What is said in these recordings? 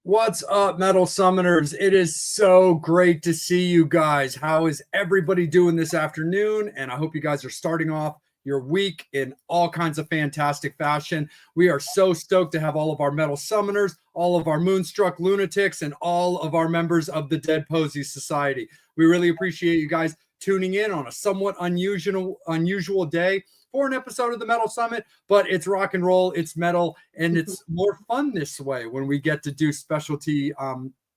What's up, Metal Summoners? It is so great to see you guys. How is everybody doing this afternoon? And I hope you guys are starting off your week in all kinds of fantastic fashion. We are so stoked to have all of our Metal Summoners, all of our Moonstruck Lunatics, and all of our members of the Dead Posey Society. We really appreciate you guys tuning in on a somewhat unusual day for an episode of the Metal Summit, but it's rock and roll, it's metal, and it's more fun this way when we get to do specialty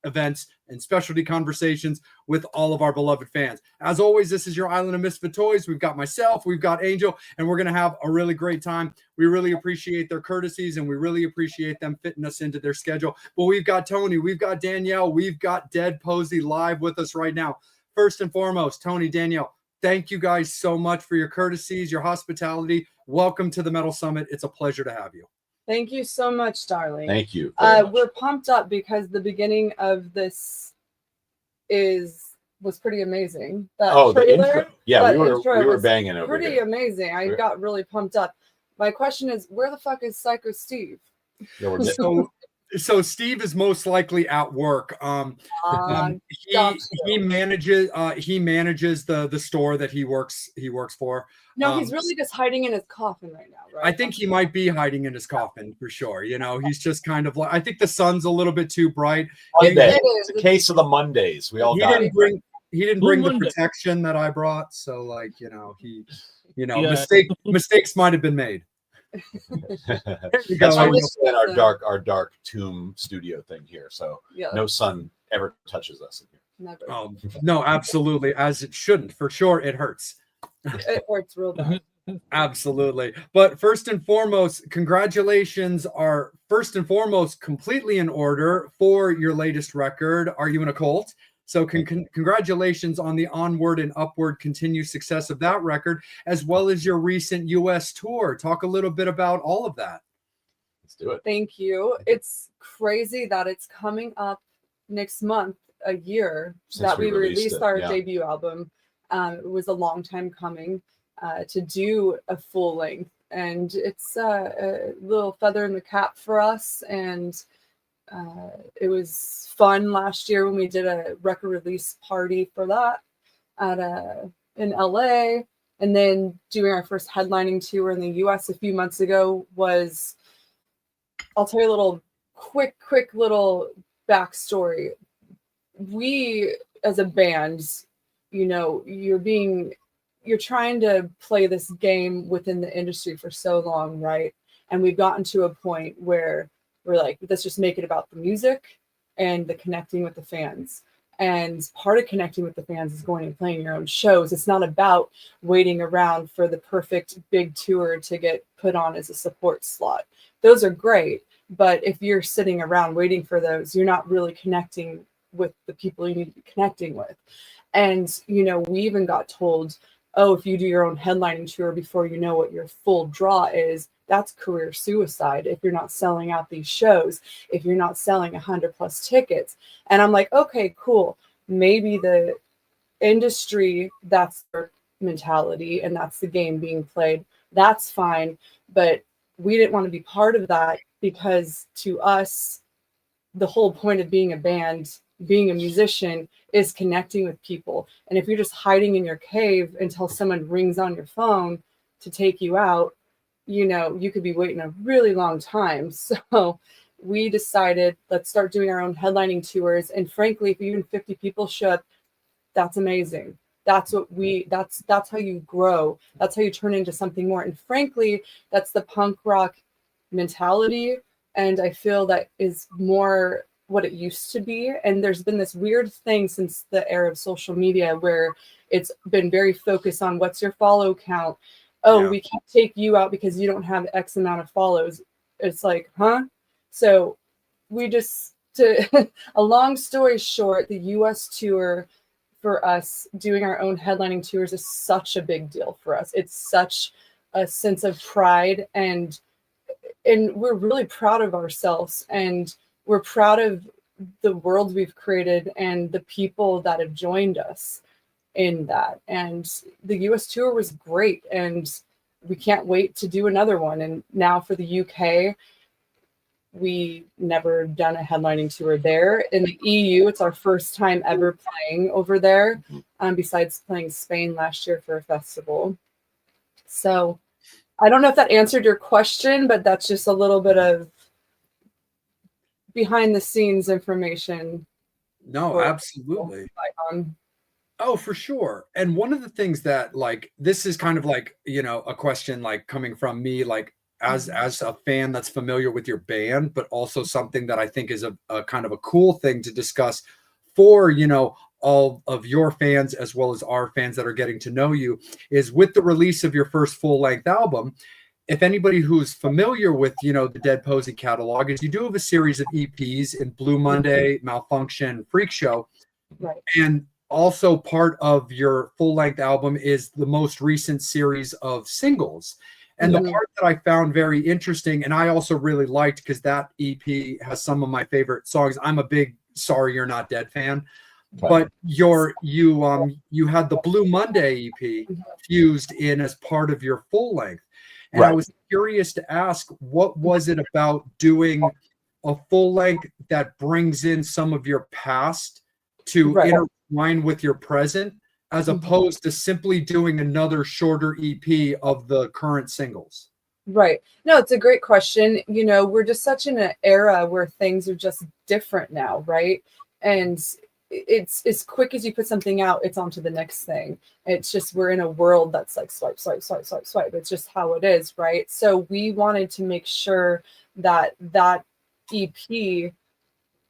events and specialty conversations with all of our beloved fans. As always, this is your Island of Misfit Toys. We've got myself, we've got Angel, and we're going to have a really great time. We really appreciate their courtesies, and we really appreciate them fitting us into their schedule. But we've got Tony, we've got Danielle, we've got Dead Posey live with us right now. First and foremost, Tony, Danielle, thank you guys so much for your courtesies, your hospitality. Welcome to the Metal Summit. It's a pleasure to have you. Thank you so much, darling. Thank you. We're pumped up because the beginning of this was pretty amazing. The intro. Yeah, we were banging over pretty here. Amazing. I got really pumped up. My question is, where the fuck is Psycho Steve? Yeah, So Steve is most likely at work. He manages the store that he works for. No, he's really just hiding in his coffin right now, right? I think he might be hiding in his coffin for sure. You know, he's just kind of like, I think the sun's a little bit too bright. It's a case of the Mondays. We all got it. He didn't bring the protection that I brought, so like, mistakes might have been made. That's why we spent our dark tomb studio thing here, so no sun ever touches us in here. Never. No, absolutely, as it shouldn't. For sure, it hurts. It hurts real bad. Absolutely. But first and foremost, congratulations are completely in order for your latest record, Are You in a Cult? So congratulations on the onward and upward continued success of that record, as well as your recent U.S. tour. Talk a little bit about all of that. Let's do it. Thank you. It's crazy that it's coming up next month, a year that we released our debut album. It was a long time coming to do a full length, and it's a little feather in the cap for us. And it was fun last year when we did a record release party for that in LA, and then doing our first headlining tour in the US a few months ago was, I'll tell you a little quick little backstory. We as a band, you're trying to play this game within the industry for so long, right? And we've gotten to a point where we're like, let's just make it about the music and the connecting with the fans. And part of connecting with the fans is going and playing your own shows. It's not about waiting around for the perfect big tour to get put on as a support slot. Those are great, but if you're sitting around waiting for those, you're not really connecting with the people you need to be connecting with. And, we even got told, oh, if you do your own headlining tour before you know what your full draw is, that's career suicide if you're not selling out these shows, if you're not selling 100+ tickets. And I'm like, okay, cool. Maybe the industry, that's their mentality and that's the game being played. That's fine. But we didn't want to be part of that, because to us, the whole point of being a band, being a musician, is connecting with people. And if you're just hiding in your cave until someone rings on your phone to take you out, you could be waiting a really long time. So we decided, let's start doing our own headlining tours. And frankly, if even 50 people show up, that's amazing. That's how you grow. That's how you turn into something more. And frankly, that's the punk rock mentality. And I feel that is more what it used to be. And there's been this weird thing since the era of social media where it's been very focused on what's your follow count. Oh, we can't take you out because you don't have X amount of follows. It's like, huh? So we just, to a long story short, the US tour for us doing our own headlining tours is such a big deal for us. It's such a sense of pride, and we're really proud of ourselves, and we're proud of the world we've created and the people that have joined us in that. And the US tour was great, and we can't wait to do another one. And now for the UK, we never done a headlining tour there. In the EU, it's our first time ever playing over there, besides playing Spain last year for a festival. So I don't know if that answered your question, but that's just a little bit of behind the scenes information. No, absolutely. Oh, for sure. And one of the things that, like, this is kind of like, you know, a question like coming from me, like as a fan that's familiar with your band, but also something that I think is a kind of a cool thing to discuss for, you know, all of your fans as well as our fans that are getting to know you, is with the release of your first full-length album. If anybody who's familiar with, you know, the Dead Posey catalog, is you do have a series of EPs in Blue Monday, Malfunction, Freak Show. Right. And also part of your full-length album is the most recent series of singles. And the part that I found very interesting, and I also really liked, because that EP has some of my favorite songs. I'm a big Sorry You're Not Dead fan. But you had the Blue Monday EP fused in as part of your full length. And I was curious to ask, what was it about doing a full length that brings in some of your past to intertwine with your present, as opposed to simply doing another shorter EP of the current singles? Right. No, it's a great question. You know, we're just such in an era where things are just different now, right? And it's as quick as you put something out, it's on to the next thing. It's just, we're in a world that's like swipe, swipe, swipe, swipe, swipe. It's just how it is, right? So we wanted to make sure that that EP, the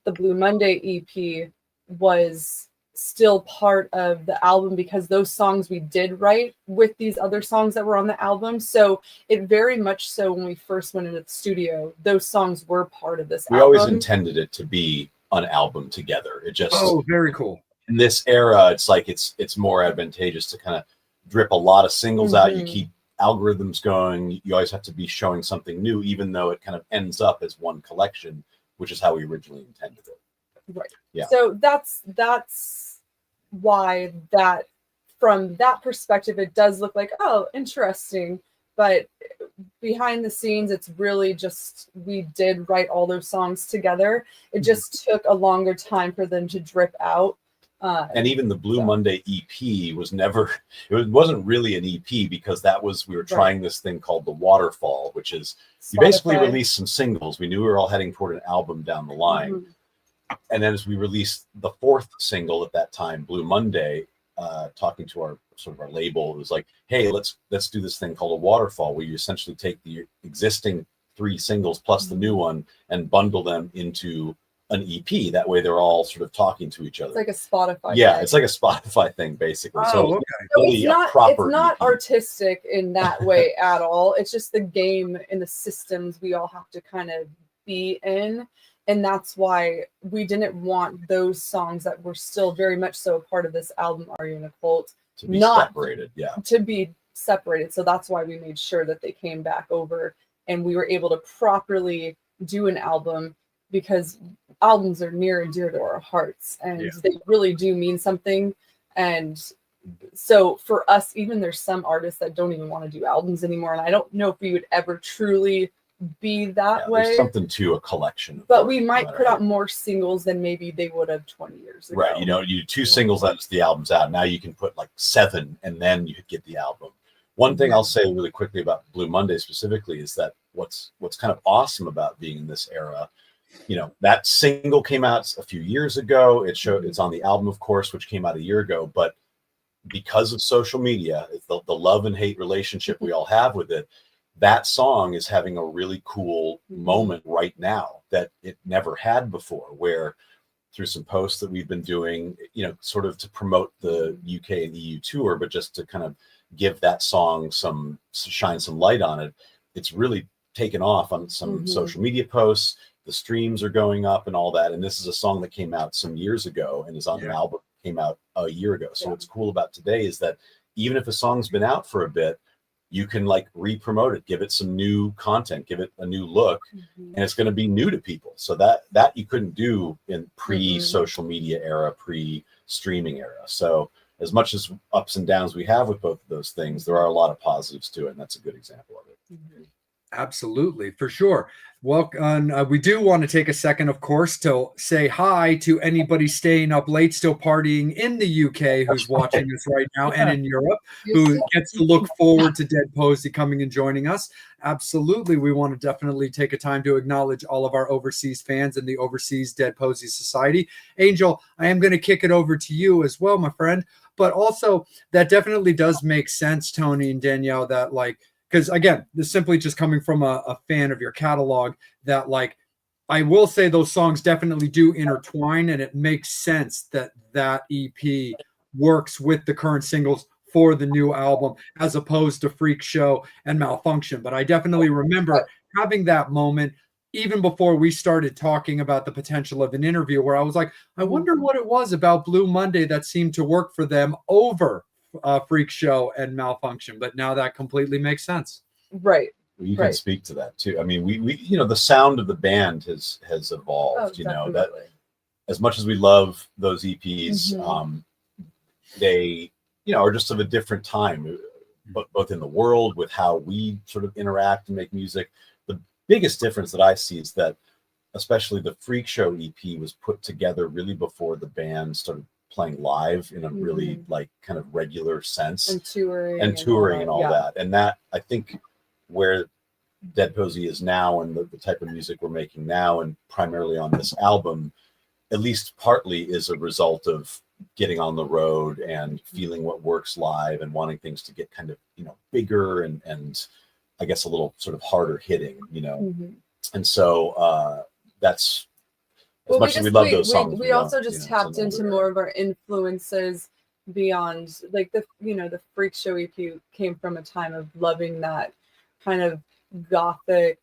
Blue Monday EP, was still part of the album, because those songs we did write with these other songs that were on the album. So it very much so, when we first went into the studio, those songs were part of this album. We always intended it to be an album together. It just, very cool. In this era, it's like it's more advantageous to kind of drip a lot of singles out. You keep algorithms going. You always have to be showing something new, even though it kind of ends up as one collection, which is how we originally intended it. Right. Yeah. So that's why that, from that perspective, it does look like, oh, interesting. But behind the scenes, it's really just, we did write all those songs together. It just took a longer time for them to drip out. And even the Blue Monday EP was never, it wasn't really an EP, because that was, we were trying this thing called the Waterfall, which is, you basically released some singles. We knew we were all heading toward an album down the line. And then as we released the fourth single at that time, Blue Monday, talking to our sort of our label, it was like, hey, let's do this thing called a Waterfall, where you essentially take the existing 3 singles plus the new one and bundle them into an EP. That way they're all sort of talking to each other. It's like a Spotify thing. It's like a Spotify thing, basically. So really it's not artistic in that way at all. It's just the game and the systems we all have to kind of be in. And that's why we didn't want those songs that were still very much so a part of this album, Are You in a Cult, to be separated. To be separated. So that's why we made sure that they came back over and we were able to properly do an album, because albums are near and dear to our hearts, and they really do mean something. And so for us, even there's some artists that don't even want to do albums anymore. And I don't know if we would ever truly be that way. There's something to a collection. But we might put out more singles than maybe they would have 20 years ago. Right. You know, you do 2 singles, that's the album's out. Now you can put like 7 and then you get the album. One thing I'll say really quickly about Blue Monday specifically is that what's kind of awesome about being in this era that single came out a few years ago. It's on the album, of course, which came out a year ago. But because of social media, the love and hate relationship we all have with it, that song is having a really cool moment right now that it never had before, where through some posts that we've been doing, sort of to promote the UK and EU tour, but just to kind of give that song shine some light on it. It's really taken off on some social media posts. The streams are going up and all that. And this is a song that came out some years ago and is on an album that came out a year ago. So what's cool about today is that even if a song's been out for a bit, you can like re-promote it, give it some new content, give it a new look, and it's going to be new to people. So that you couldn't do in pre-social media era, pre-streaming era. So as much as ups and downs we have with both of those things, there are a lot of positives to it, and that's a good example of it. Absolutely, for sure. Well, we do want to take a second, of course, to say hi to anybody staying up late, still partying in the UK, who's watching us right now, and in Europe, who gets to look forward to Dead Posey coming and joining us. Absolutely, we want to definitely take a time to acknowledge all of our overseas fans and the Overseas Dead Posey Society. Angel, I am going to kick it over to you as well, my friend. But also, that definitely does make sense, Tony and Danielle, that because again, this is simply just coming from a fan of your catalog, that I will say those songs definitely do intertwine, and it makes sense that EP works with the current singles for the new album as opposed to Freak Show and Malfunction. But I definitely remember having that moment even before we started talking about the potential of an interview, where I was like, I wonder what it was about Blue Monday that seemed to work for them over Freak Show and Malfunction. But now that completely makes sense. Right. You can speak to that too. I mean, we the sound of the band has evolved. That as much as we love those EPs, they are just of a different time, but both in the world with how we sort of interact and make music. The biggest difference that I see is that, especially the Freak Show EP was put together really before the band started playing live in a really kind of regular sense, and touring and all that. And that, I think, where Dead Posey is now and the type of music we're making now, and primarily on this album, at least partly is a result of getting on the road and feeling what works live and wanting things to get kind of bigger and I guess a little sort of harder hitting, and so that's as much as we love those songs. We also just tapped into more of our influences beyond the Freak Show EP came from a time of loving that kind of gothic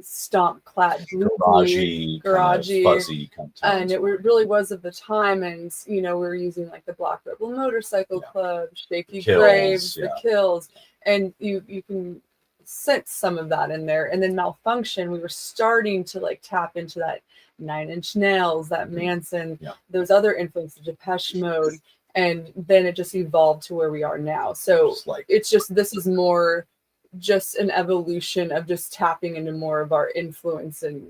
stomp-clad garagey fuzzy kind of and it really was of the time. And we were using the Black Rebel Motorcycle Club, Shaky Graves, the Kills, and you can sense some of that in there. And then Malfunction, we were starting to tap into that Nine Inch Nails, that Manson, those other influences, Depeche Mode, and then it just evolved to where we are now. So it's just, this is more just an evolution of just tapping into more of our influence and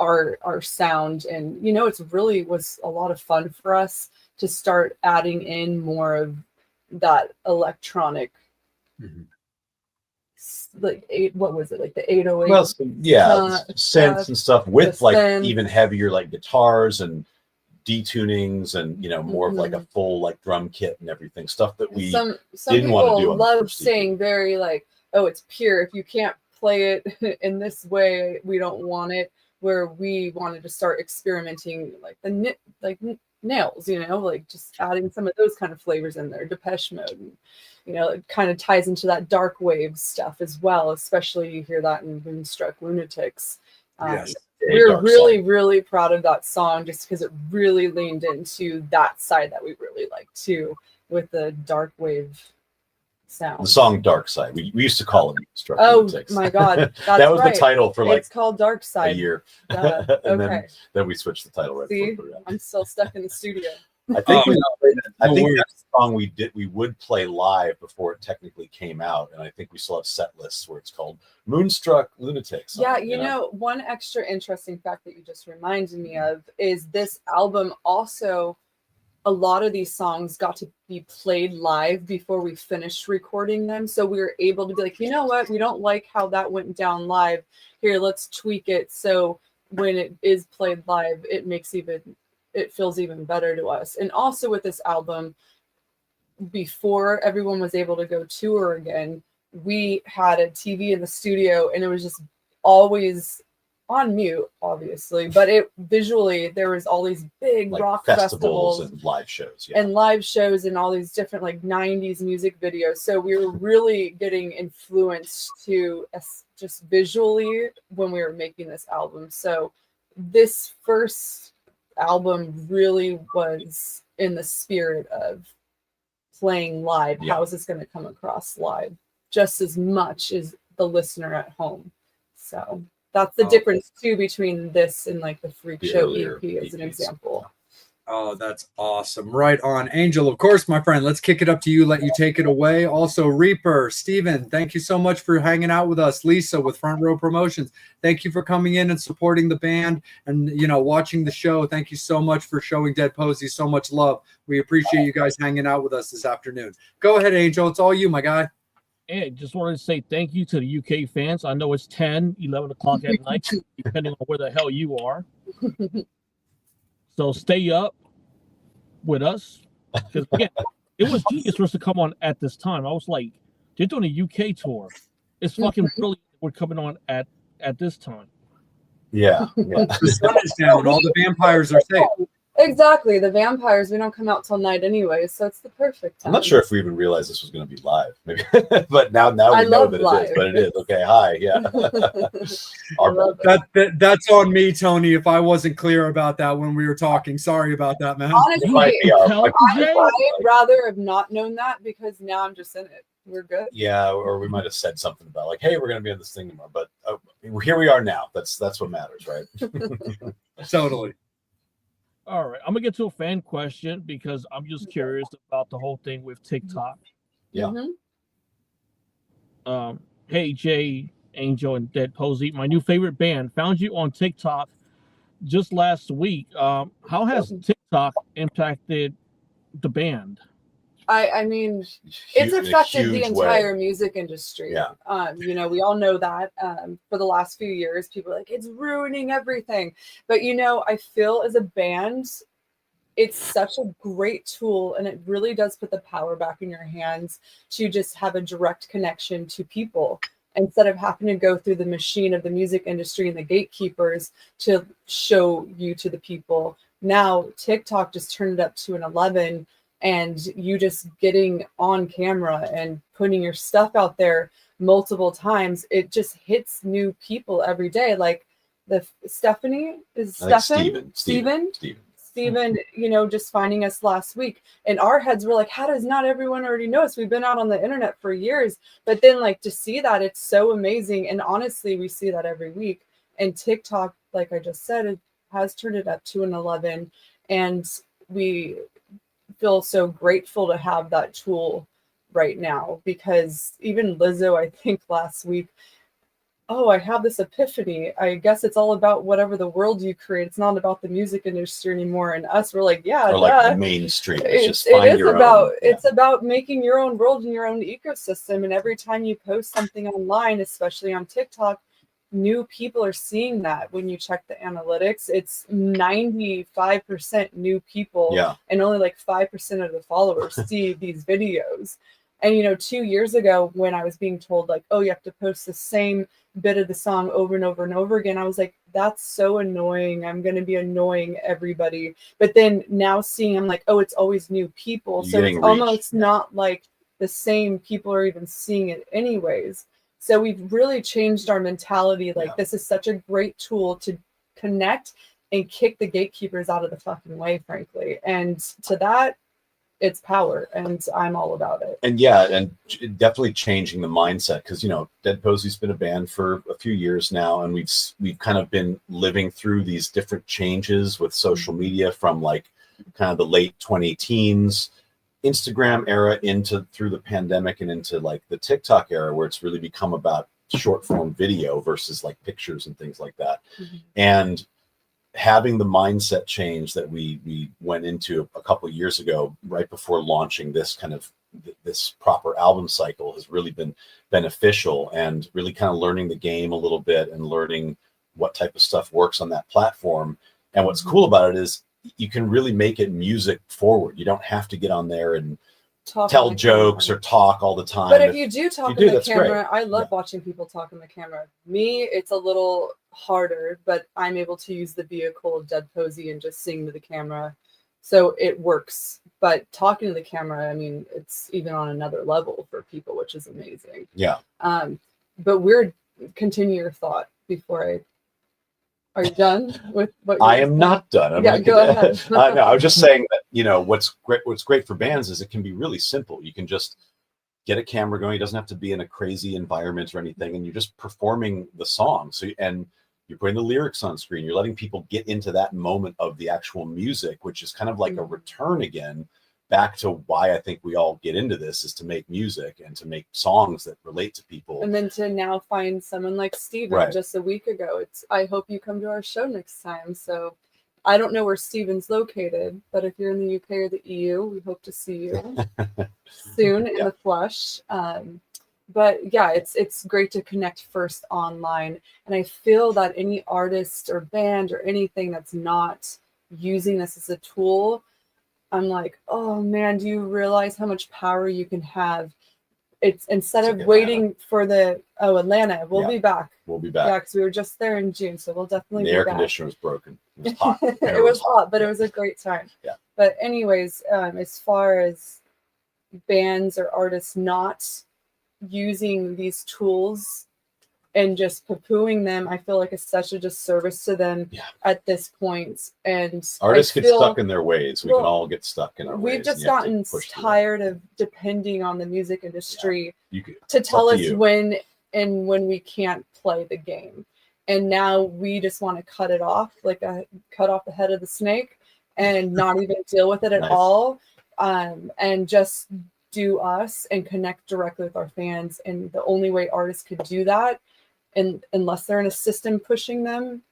our sound. And it's really was a lot of fun for us to start adding in more of that electronic what was it, the 808? Well, synths and stuff with even heavier guitars and detunings and more of a full drum kit and everything, stuff that we didn't want to do. Love saying very oh, it's pure. If you can't play it in this way, we don't want it. Where we wanted to start experimenting nails, just adding some of those kind of flavors in there. Depeche Mode, and, it kind of ties into that dark wave stuff as well. Especially you hear that in Moonstruck Lunatics. We're really, really proud of that song just because it really leaned into that side that we really like too, with the dark wave sound. The song Dark Side. We used to call it Moonstruck Lunatics. My God. That was the title for it's called Dark Side. A year. And then we switched the title right See, before. I'm still stuck in the studio. I think that's the song we would play live before it technically came out, and I think we still have set lists where it's called Moonstruck Lunatics. One extra interesting fact that you just reminded me of is this album also, a lot of these songs got to be played live before we finished recording them, so we were able to be you know what, we don't like how that went down live, here, let's tweak it so when it is played live, it feels even better to us. And also with this album, before everyone was able to go tour again, we had a TV in the studio, and it was just always on mute, obviously, but it visually there was all these big like rock festivals and live shows, and live shows and all these different like 90s music videos. So we were really getting influenced to just visually when we were making this album. So this first album really was in the spirit of playing live. How is this going to come across live just as much as the listener at home? So that's the difference too between this and like the Freak Show EP as an example. Oh, that's awesome. Right on. Angel, of course, my friend. Let's kick it up to you. Let you take it away. Also, Reaper, Steven, thank you so much for hanging out with us. Lisa with Front Row Promotions, thank you for coming in and supporting the band and, watching the show. Thank you so much for showing Dead Posey so much love. We appreciate you guys hanging out with us this afternoon. Go ahead, Angel. It's all you, my guy. Hey, just wanted to say thank you to the UK fans. I know it's 10, 11 o'clock at night, depending on where the hell you are. So stay up with us. Because again, it was genius for us to come on at this time. I was like, they're doing a UK tour. It's fucking brilliant. We're coming on at this time. Yeah. The sun is down. All the vampires are safe. Exactly. The vampires, we don't come out till night anyway, so it's the perfect time. I'm not sure if we even realized this was going to be live, maybe, but now we know that live. it is. But it is. Okay, hi, yeah. That's on me, Tony. If I wasn't clear about that when we were talking, sorry about that, man. Honestly, I'd rather have not known that because now I'm just in it. We're good. Yeah, or we might have said something about like, hey, we're going to be on this thing tomorrow, but here we are now. That's what matters, right? Totally. All right, I'm gonna get to a fan question because I'm just curious about the whole thing with TikTok. Yeah. Hey Jay, Angel, and Dead Posey, my new favorite band. Found you on TikTok just last week. How has TikTok impacted the band? I mean, it's affected the entire music industry. Yeah. We all know that for the last few years, people are like, it's ruining everything. But, I feel as a band, it's such a great tool, and it really does put the power back in your hands to just have a direct connection to people instead of having to go through the machine of the music industry and the gatekeepers to show you to the people. Now, TikTok just turned it up to an 11. And you just getting on camera and putting your stuff out there multiple times, it just hits new people every day. Like Steven, just finding us last week. And our heads were like, how does not everyone already know us? We've been out on the internet for years. But then to see that, it's so amazing. And honestly, we see that every week. And TikTok, like I just said, it has turned it up to an 11. And we feel so grateful to have that tool right now, because even Lizzo, I think last week, I have this epiphany. I guess it's all about whatever the world you create. It's not about the music industry anymore. And us, we're like, yeah, or like the mainstream. It's about making your own world and your own ecosystem. And every time you post something online, especially on TikTok, new people are seeing that. When you check the analytics, it's 95% new people, and only like 5% of the followers see these videos. And 2 years ago, when I was being told like, oh, you have to post the same bit of the song over and over and over again, I was like, that's so annoying. I'm going to be annoying everybody. But then now seeing, I'm like, oh, it's always new people, so it's almost not like the same people are even seeing it anyways. So we've really changed our mentality. This is such a great tool to connect and kick the gatekeepers out of the fucking way, frankly. And to that, it's power, and I'm all about it. And definitely changing the mindset, because Dead Posey's been a band for a few years now, and we've kind of been living through these different changes with social media from kind of the late 2010s Instagram era through the pandemic and into the TikTok era, where it's really become about short form video versus pictures and things like that. And having the mindset change that we went into a couple of years ago, right before launching this proper album cycle, has really been beneficial, and really kind of learning the game a little bit and learning what type of stuff works on that platform. And what's cool about it is you can really make it music forward. You don't have to get on there and tell jokes or talk all the time. But if you do talk in the camera, great. I love watching people talk in the camera. Me, it's a little harder, but I'm able to use the vehicle of Dead Posey and just sing to the camera. So it works. But talking to the camera, I mean, it's even on another level for people, which is amazing. Yeah. But continue your thought before I. Are you done with what I am not done. Go ahead. No, I was just saying that, you know, what's great for bands is it can be really simple. You can just get a camera going. It doesn't have to be in a crazy environment or anything. And you're just performing the song. And you're putting the lyrics on screen. You're letting people get into that moment of the actual music, which is kind of like a return again back to why I think we all get into this, is to make music and to make songs that relate to people. And then to now find someone like Steven just a week ago. I hope you come to our show next time. So I don't know where Steven's located, but if you're in the UK or the EU, we hope to see you soon in the flesh. But yeah, it's great to connect first online. And I feel that any artist or band or anything that's not using this as a tool, I'm like, oh man, do you realize how much power you can have? It's instead of waiting for Atlanta, we'll be back. We'll be back. Yeah, because we were just there in June, so we'll definitely be back. The air conditioner was broken. It was hot. It was hot, but it was a great time. Yeah. But anyways, as far as bands or artists not using these tools and just poo-pooing them, I feel like it's such a disservice to them at this point. And artists get stuck in their ways. We can all get stuck in our ways. We've just gotten tired of depending on the music industry to tell us when we can't play the game. And now we just want to cut it off, cut off the head of the snake and not even deal with it at all. And just do us and connect directly with our fans. And the only way artists could do that, and unless they're in a system pushing them,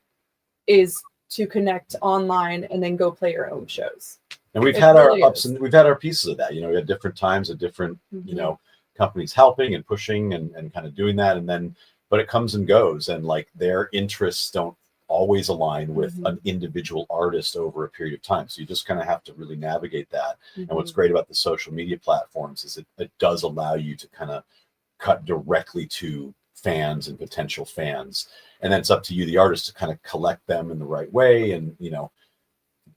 is to connect online and then go play your own shows. And we've had our ups and we've had our pieces of that. You know, we had different times of different, you know, companies helping and pushing and kind of doing that. And then, but it comes and goes, and like their interests don't always align with an individual artist over a period of time. So you just kind of have to really navigate that. And what's great about the social media platforms is it does allow you to kind of cut directly to fans and potential fans, and then it's up to you, the artist, to kind of collect them in the right way, and you know,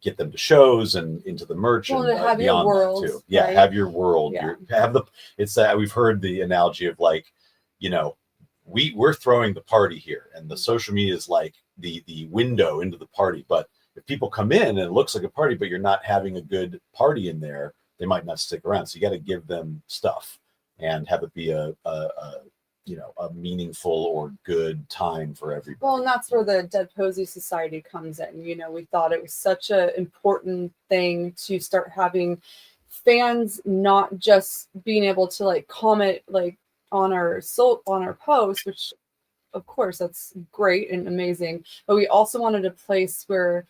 get them to shows and into the merch, and have beyond your world, that too. Right? Have your world. It's that we've heard the analogy of, like, you know, we're throwing the party here, and the social media is like the window into the party. But if people come in and it looks like a party, but you're not having a good party in there, they might not stick around. So you got to give them stuff and have it be a meaningful or good time for everybody. Well, and that's where the Dead Posey Society comes in. You know, we thought it was such an important thing to start having fans not just being able to like comment like on our post, which of course that's great and amazing, but we also wanted a place where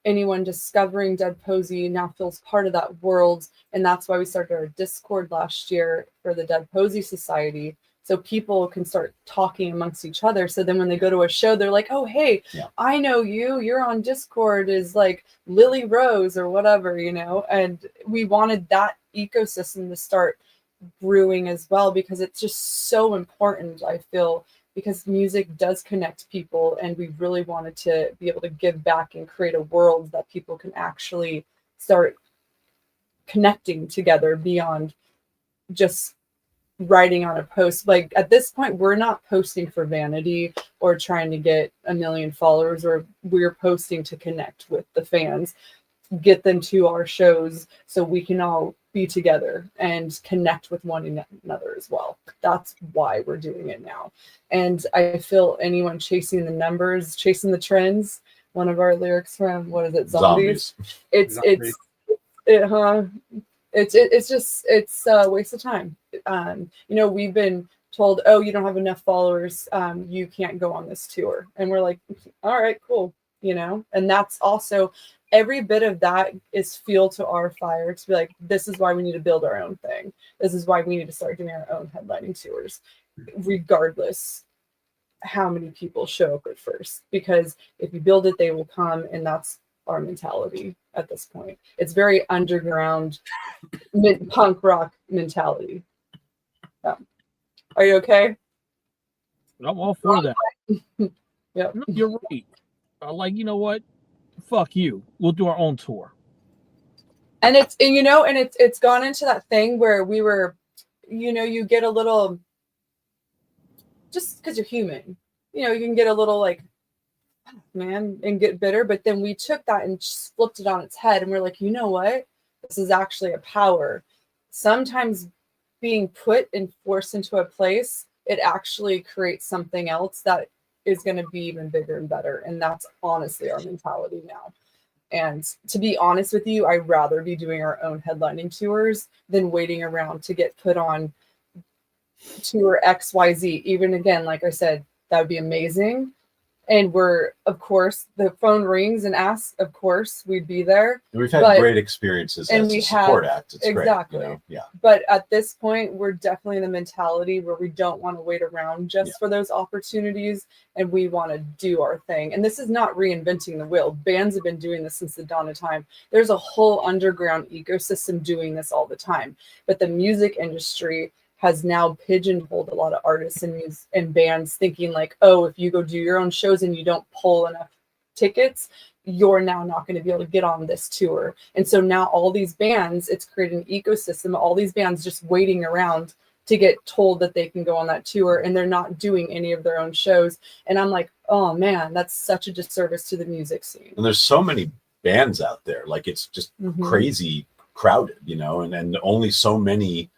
anyone discovering Dead Posey now feels part of that world. And that's why we started our Discord last year for the Dead Posey Society, so people can start talking amongst each other. So then when they go to a show, they're like, oh, hey, I know you're on Discord is like Lily Rose or whatever, you know. And we wanted that ecosystem to start brewing as well, because it's just so important, I feel, because music does connect people, and we really wanted to be able to give back and create a world that people can actually start connecting together beyond just writing on a post. Like at this point, we're not posting for vanity or trying to get 1 million followers, or we're posting to connect with the fans, get them to our shows so we can all be together and connect with one another as well. That's why we're doing it now. And I feel anyone chasing the numbers, chasing the trends, one of our lyrics from, what is it, Zombies? It's a waste of time. You know, we've been told, oh, you don't have enough followers, you can't go on this tour. And we're like, all right, cool, you know. And that's also, every bit of that is fuel to our fire to be like, this is why we need to build our own thing. This is why we need to start doing our own headlining tours, regardless. how many people show up at first, because if you build it, they will come, and that's our mentality at this point. It's very underground punk rock mentality. Yeah. Are you okay? I'm all for that. Yeah. No, you're right. Like, you know what? Fuck you. We'll do our own tour. And it's gone into that thing where we were, you get a little, just because you're human, you can get a little like, man, and get bitter. But then we took that and just flipped it on its head, and we're like, you know what? This is actually a power. Sometimes being put and forced into a place, it actually creates something else that is going to be even bigger and better. And that's honestly our mentality now. And to be honest with you, I'd rather be doing our own headlining tours than waiting around to get put on tour XYZ. Even again, like I said, that would be amazing. And we're, of course, the phone rings and asks, of course, we'd be there. We've had great experiences as a support act. It's exactly. Great, Yeah. But at this point, we're definitely in the mentality where we don't want to wait around just for those opportunities, and we want to do our thing. And this is not reinventing the wheel. Bands have been doing this since the dawn of time. There's a whole underground ecosystem doing this all the time. But the music industry has now pigeonholed a lot of artists and bands, thinking like, oh, if you go do your own shows and you don't pull enough tickets, you're now not going to be able to get on this tour. And so now all these bands, it's created an ecosystem, all these bands just waiting around to get told that they can go on that tour, and they're not doing any of their own shows. And I'm like, oh man, that's such a disservice to the music scene. And there's so many bands out there. Like, it's just crazy crowded, and only so many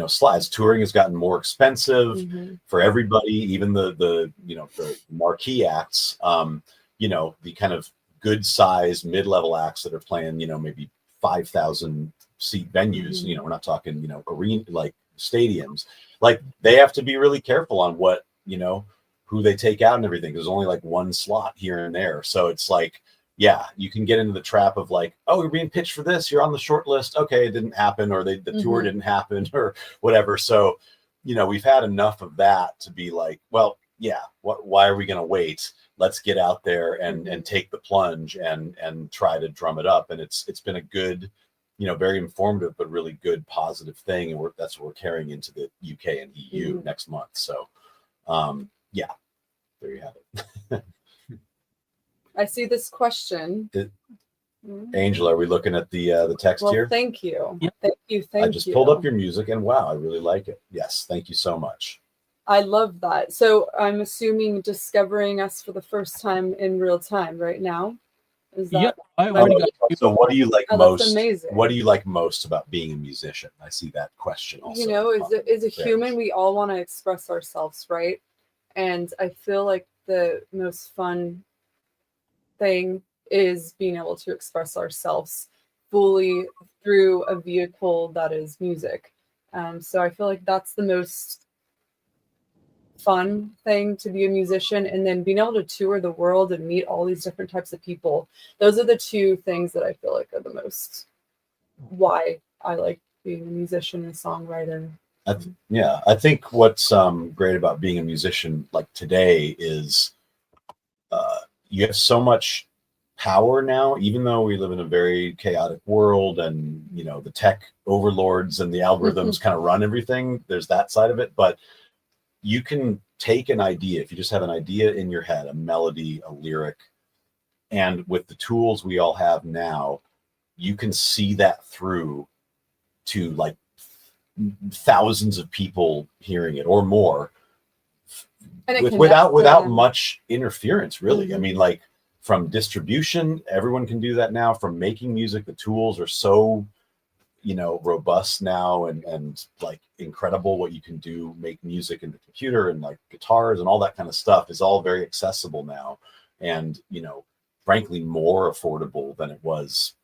slides. Touring has gotten more expensive for everybody, even the marquee acts, the kind of good sized mid-level acts that are playing, maybe 5,000 seat venues. We're not talking, arena, like stadiums. Like, they have to be really careful on what, who they take out and everything. There's only like one slot here and there. So it's like, yeah, you can get into the trap of like, oh, you're being pitched for this, you're on the short list. Okay, it didn't happen, or the tour didn't happen, or whatever. So, we've had enough of that to be like, well, yeah, why are we going to wait? Let's get out there and take the plunge and try to drum it up. And it's been a good, very informative, but really good, positive thing. And that's what we're carrying into the UK and EU next month. So, yeah, there you have it. I see this question. Angel, are we looking at the text here? Thank you. Yep. Thank you. I just pulled up your music, and wow, I really like it. Yes, thank you so much. I love that. So I'm assuming discovering us for the first time in real time right now. Is that? Yep, I already got. So, what do you like most? most? Amazing. What do you like most about being a musician? I see that question also. As a human, we all want to express ourselves, right? And I feel like the most fun thing is being able to express ourselves fully through a vehicle that is music. So I feel like that's the most fun thing to be a musician, and then being able to tour the world and meet all these different types of people. Those are the two things that I feel like are the most why I like being a musician and songwriter. I think what's great about being a musician like today is you have so much power now, even though we live in a very chaotic world, and the tech overlords and the algorithms kind of run everything. There's that side of it, but you can take an idea, if you just have an idea in your head, a melody, a lyric, and with the tools we all have now, you can see that through to like thousands of people hearing it or more, without much interference, really. I mean, like, from distribution, everyone can do that now. From making music, the tools are so robust now, and like incredible what you can do, make music in the computer, and like guitars and all that kind of stuff is all very accessible now, and frankly more affordable than it was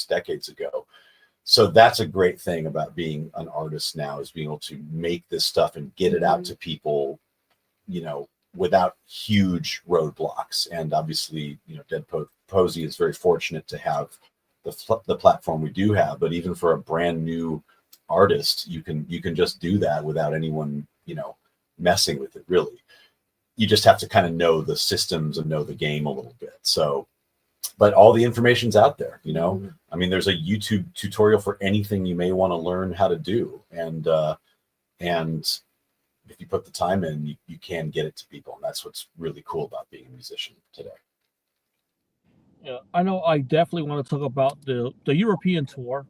decades ago. So that's a great thing about being an artist now, is being able to make this stuff and get it out to people without huge roadblocks. And obviously Dead Posey is very fortunate to have the platform we do have, but even for a brand new artist, you can just do that without anyone messing with it, really. you just have to kind of know the systems and know the game a little bit. So, but all the information's out there, you know. I mean, there's a YouTube tutorial for anything you may want to learn how to do, and if you put the time in, you can get it to people, and that's what's really cool about being a musician today. Yeah, I know. I definitely want to talk about the European tour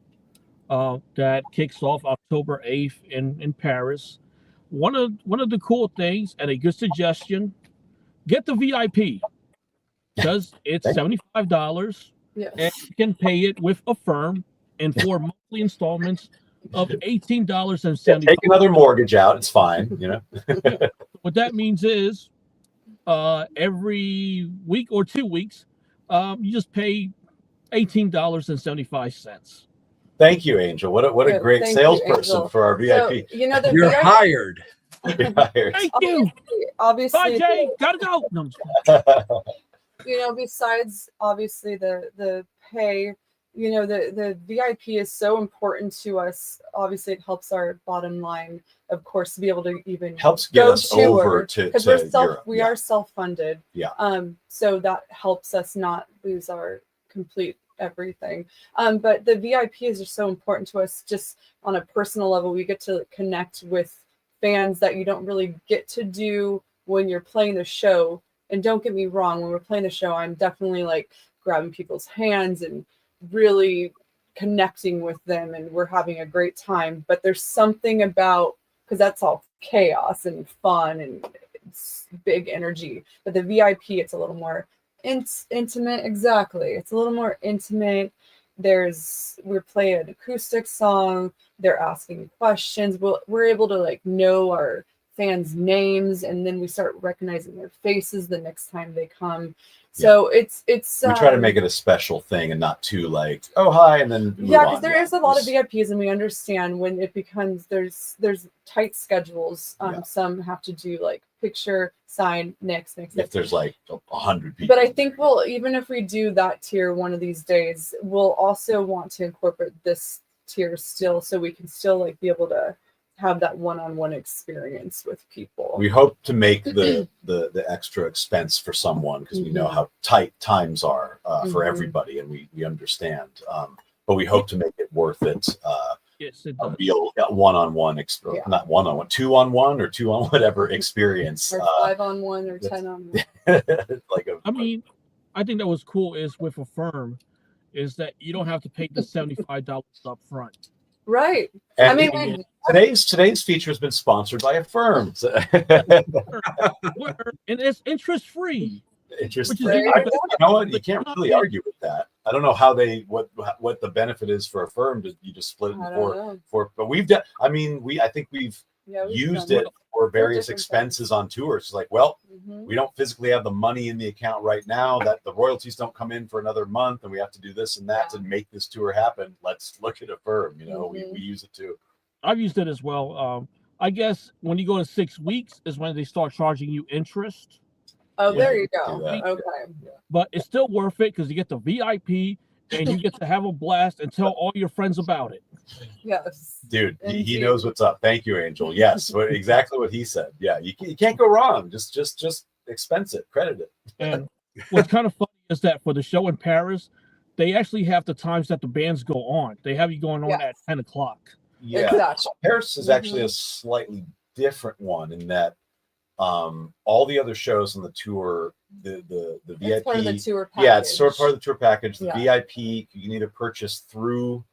that kicks off October 8th in Paris. One of the cool things, and a good suggestion, get the VIP, because it's $75, Yes. and you can pay it with Affirm in 4 monthly installments of $18.75. Take another mortgage out; it's fine, you know. What that means is, every week or 2 weeks, you just pay $18.75. Thank you, Angel. What a Yeah, great thank salesperson you, Angel. for our VIP. So, you know, the You're VIP, hired. Thank you. Bye, obviously, Jay. Gotta go. No, I'm just you know, besides obviously the pay, you know, the VIP is so important to us. Obviously, it helps our bottom line, of course, to be able to even Helps get go us over to because Europe. we are self-funded. Yeah. So that helps us not lose our complete everything. But the VIPs are so important to us just on a personal level. We get to connect with fans that you don't really get to do when you're playing the show. And don't get me wrong, when we're playing the show, I'm definitely like grabbing people's hands and really connecting with them, and we're having a great time. But there's something about, because that's all chaos and fun and it's big energy. But the VIP, it's a little more intimate. Exactly, it's a little more intimate. We're playing an acoustic song, they're asking questions, we're able to like know our fans' names, and then we start recognizing their faces the next time they come. So it's we try to make it a special thing and not too like, oh hi, and then move on. because there is a lot of VIPs, and we understand when it becomes there's tight schedules. Some have to do like picture, sign, next. If there's like 100 people. But I think even if we do that tier one of these days, we'll also want to incorporate this tier still, so we can still like be able to have that one-on-one experience with people. We hope to make the extra expense for someone, because we know how tight times are for everybody, and we understand. But we hope to make it worth it. Yes, it A does. real one-on-one experience, not one-on-one, 2-on-1 or 2-on whatever experience. Or 5-on-1 or 10-on-1. I mean, I think that was cool is with Affirm, is that you don't have to pay the $75 up front. Right. And I mean, today's feature has been sponsored by Affirm. And it's interest free. Interesting. Which is You know what? You can't really argue with that. I don't know how what the benefit is for Affirm. You just split it in four. But I think we've used it for various expenses on tours. It's like, well, we don't physically have the money in the account right now, that the royalties don't come in for another month, and we have to do this and that to make this tour happen. Let's look at Affirm. You know, we use it too. I've used it as well. I guess when you go to 6 weeks is when they start charging you interest. Oh, there you go. Okay. But it's still worth it because you get the VIP and you get to have a blast and tell all your friends about it. Yes. Dude, he knows what's up. Thank you, Angel. Yes, exactly what he said. Yeah, you can't go wrong. Just expense it, credit it. And what's kind of funny is that for the show in Paris, they actually have the times that the bands go on. They have you going on at 10 o'clock. Yeah, exactly. So Paris is actually a slightly different one in that all the other shows on the tour, the VIP, it's part of the tour package. Yeah, it's sort of part of the tour package. The VIP you can either purchase through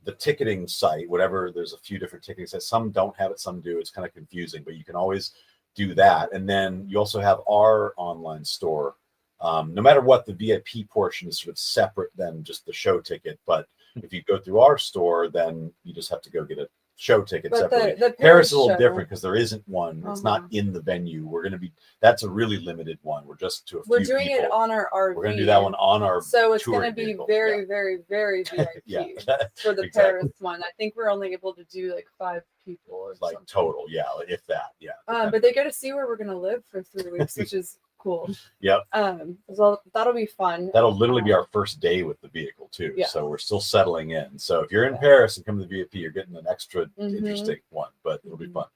the ticketing site, whatever. There's a few different ticketing sites. Some don't have it, some do. It's kind of confusing, but you can always do that. And then you also have our online store. No matter what, the VIP portion is sort of separate than just the show ticket. But if you go through our store, then you just have to go get a show ticket separately. The Paris is a little different because there isn't one. It's not in the venue. That's a really limited one. We're just to a few We're doing people. it on our RV. We're going to do that one on our So it's going to be vehicle. very, very, very VIP for the Paris one. I think we're only able to do like 5 people or like something. total, if that, but they get to see where we're going to live for 3 weeks, which is cool. Yep. So that'll be fun. That'll literally be our first day with the vehicle too. Yeah. So we're still settling in. So if you're in Paris and come to the VIP, you're getting an extra interesting one, but it'll be fun.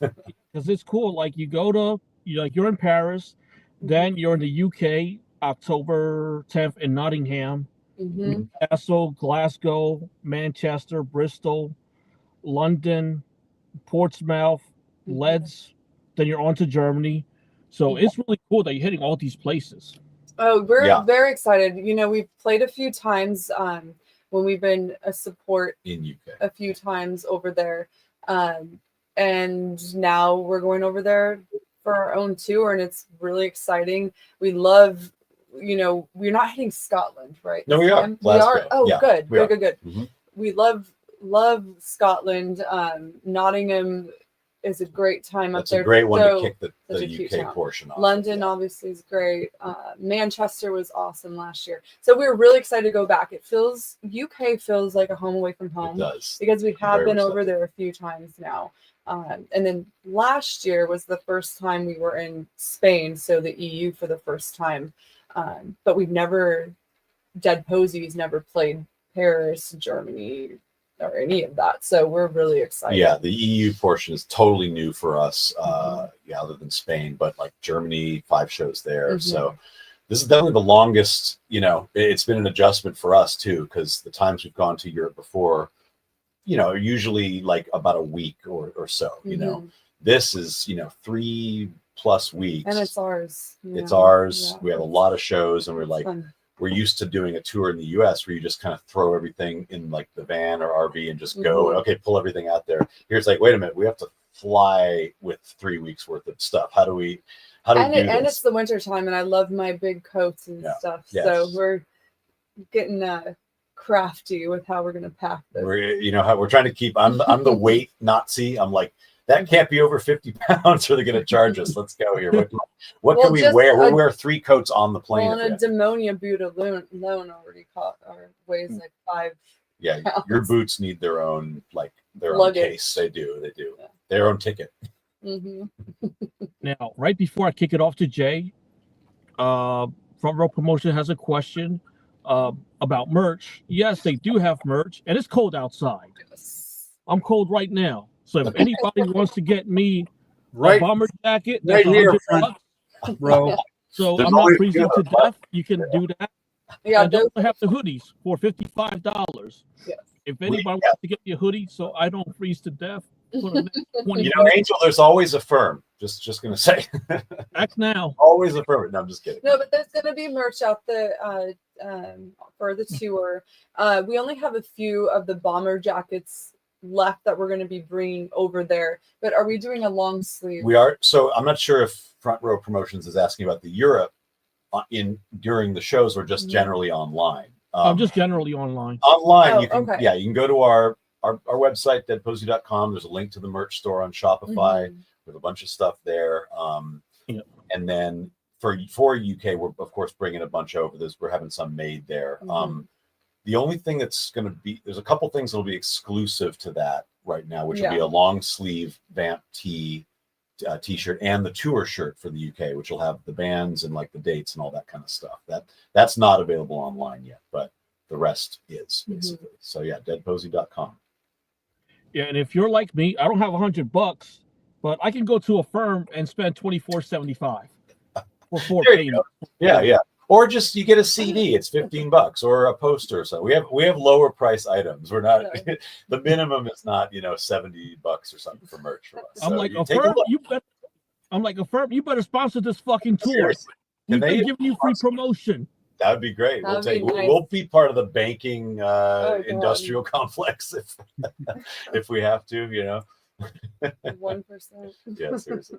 Because it's cool. Like you go to you're in Paris, then you're in the UK October 10th in Nottingham, Mm-hmm. Newcastle, Glasgow, Manchester, Bristol, London, Portsmouth, Leeds. Then you're on to Germany. So it's really cool that you're hitting all these places. Oh, we're Yeah. very excited. We've played a few times when we've been a support in UK. a few times over there. And now we're going over there for our own tour, and it's really exciting. We love, we're not hitting Scotland, right? No, we are. We are. Oh, Yeah, good. we are. Good. Mhm. We love Scotland. Nottingham is a great time up That's there. a great one So, to kick the such a cute UK town. portion off. London Yeah. obviously is great. Manchester was awesome last year. So we were really excited to go back. UK feels like a home away from It home does. because we have Very been much over so. there a few times now. And then last year was the first time we were in Spain, so the EU for the first time. But Dead Posey's never played Paris, Germany, or any of that. So we're really excited. Yeah, the EU portion is totally new for us. Other than Spain, but like Germany, 5 shows there. So this is definitely the longest. It's been an adjustment for us too, because the times we've gone to Europe before, are usually like about a week or so. This is 3+ weeks, And it's ours. It's ours. Yeah. We have a lot of shows, and we're like, Fun. we're used to doing a tour in the US where you just kind of throw everything in like the van or RV and just go, okay, pull everything out there. Here's like, wait a minute, we have to fly with 3 weeks worth of stuff. How do we do And this? it's the winter time, and I love my big coats and stuff. Yes. So we're getting crafty with how we're going to pack this. We're trying to keep, I'm the weight Nazi. I'm like, that can't be over 50 pounds or they're going to charge us. Let's go here. What can we wear? We'll wear 3 coats on the plane. Well, and a demonia boot alone already weighs like 5 Yeah, pounds. your boots need their own Luggage. own case. They do. Yeah. Their own ticket. Now, right before I kick it off to Jay, Front Row Promotion has a question about merch. Yes, they do have merch, and it's cold outside. I'm cold right now. So if anybody wants to get me a bomber jacket, that's right here, $100, bro. So There's I'm not always freezing to death. You can do that. Yeah, And they also have the hoodies for $55. Yes. If anybody wants to get me a hoodie so I don't freeze to death, for the next 20 minutes, Angel, there's always a firm. Just gonna say. act now. Always a firm. No, I'm just kidding. No, but there's going to be merch out there for the tour. We only have a few of the bomber jackets left that we're going to be bringing over there. But are we doing a long sleeve? We are. So I'm not sure if Front Row Promotions is asking about the Europe during the shows or just generally online. I'm just generally online. Online, you can okay. you can go to our website, deadposey.com. There's a link to the merch store on Shopify with a bunch of stuff there. And then for UK, we're of course bringing a bunch over. We're having some made there. The only thing that's going to be, there's a couple things that'll be exclusive to that right now, which will be a long sleeve Vamp t-shirt and the tour shirt for the UK, which will have the bands and like the dates and all that kind of stuff. That's not available online yet, but the rest is basically. So yeah, deadposey.com. Yeah, and if you're like me, I don't have $100, but I can go to a firm and spend $24.75 for 4 payments. Yeah. Or just you get a CD, it's $15, or a poster or so. We have lower price items. We're not the minimum is not $70 or something for merch for us. I'm like a firm, you better sponsor this fucking tour. Seriously. We've been giving you free promotion. That would be great. We'll be part of the banking industrial complex if we have to, 1%. Yeah, seriously.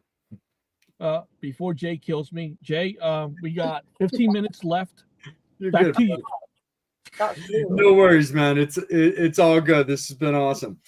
Before Jay kills me, Jay, we got 15 minutes left. You're Back good. to you. No worries, man. It's all good. This has been awesome.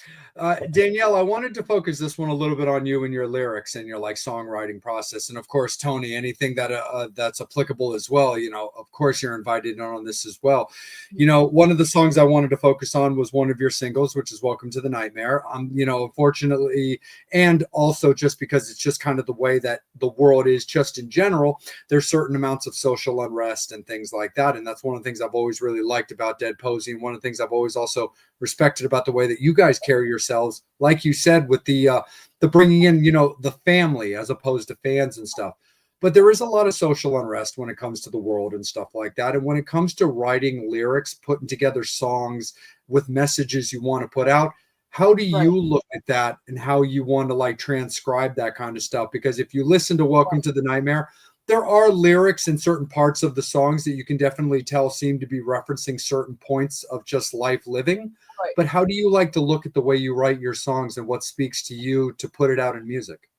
Danielle, I wanted to focus this one a little bit on you and your lyrics and your songwriting process. And of course, Tony, anything that's applicable as well, of course you're invited on this as well. One of the songs I wanted to focus on was one of your singles, which is Welcome to the Nightmare. Unfortunately, and also just because it's just kind of the way that the world is just in general, there's certain amounts of social unrest and things like that. And that's one of the things I've always really liked about Dead Posey. And one of the things I've always also respected about the way that you guys carry yourselves, like you said, with the bringing in, you know, the family as opposed to fans and stuff. But there is a lot of social unrest when it comes to the world and stuff like that. And when it comes to writing lyrics, putting together songs with messages you want to put out, how do you look at that and how you want to like transcribe that kind of stuff? Because if you listen to Welcome to the Nightmare, there are lyrics in certain parts of the songs that you can definitely tell seem to be referencing certain points of just life living. Right. But how do you like to look at the way you write your songs and what speaks to you to put it out in music?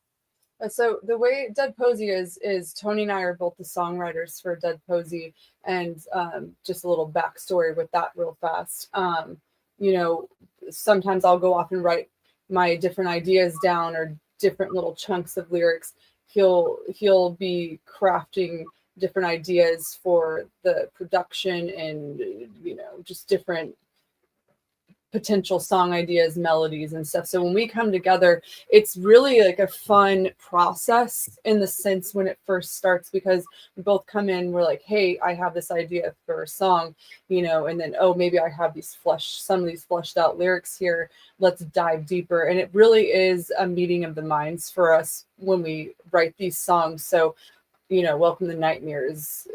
So the way Dead Posey is Tony and I are both the songwriters for Dead Posey, and just a little backstory with that real fast. You know, sometimes I'll go off and write my different ideas down or different little chunks of lyrics. He'll be crafting different ideas for the production and, you know, just different potential song ideas, melodies and stuff. So when we come together, it's really like a fun process in the sense when it first starts, because we both come in, we're like, hey, I have this idea for a song, you know, and then, oh, maybe I have some of these fleshed out lyrics here. Let's dive deeper. And it really is a meeting of the minds for us when we write these songs. So, you know, Welcome to Nightmare is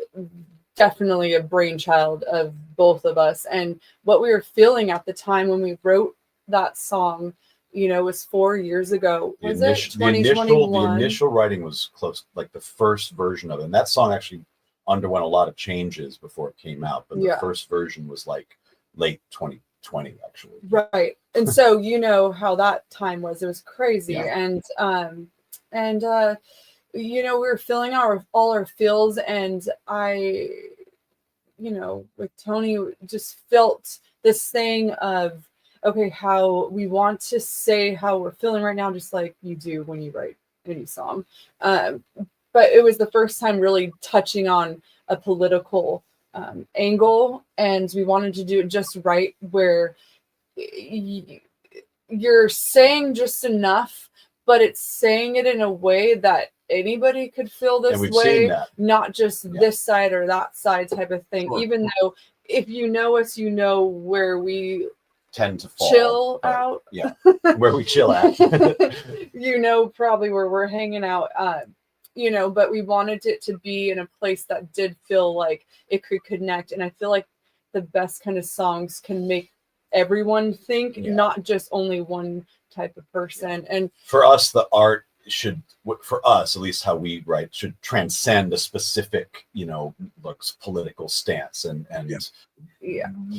definitely a brainchild of both of us, and what we were feeling at the time when we wrote that song, you know, was 4 years ago. Was it 2021? The initial writing was close, like the first version of it, and that song actually underwent a lot of changes before it came out, but the first version was like late 2020 actually. Right. And so you know how that time was. It was crazy. And you know, we were filling all our feels, and I, you know, with Tony, just felt this thing of, okay, how we want to say how we're feeling right now, just like you do when you write any song. But it was the first time really touching on a political angle, and we wanted to do it just right, where you're saying just enough, but it's saying it in a way that anybody could feel this way, not just this side or that side type of thing. Sure. Even though if you know us, you know where we tend to fall, chill out. Yeah, where we chill at. You know, probably where we're hanging out. You know, but we wanted it to be in a place that did feel like it could connect. And I feel like the best kind of songs can make everyone think, not just only one type of person. And for us, the art should, for us at least, how we write should transcend a specific, you know, looks political stance, and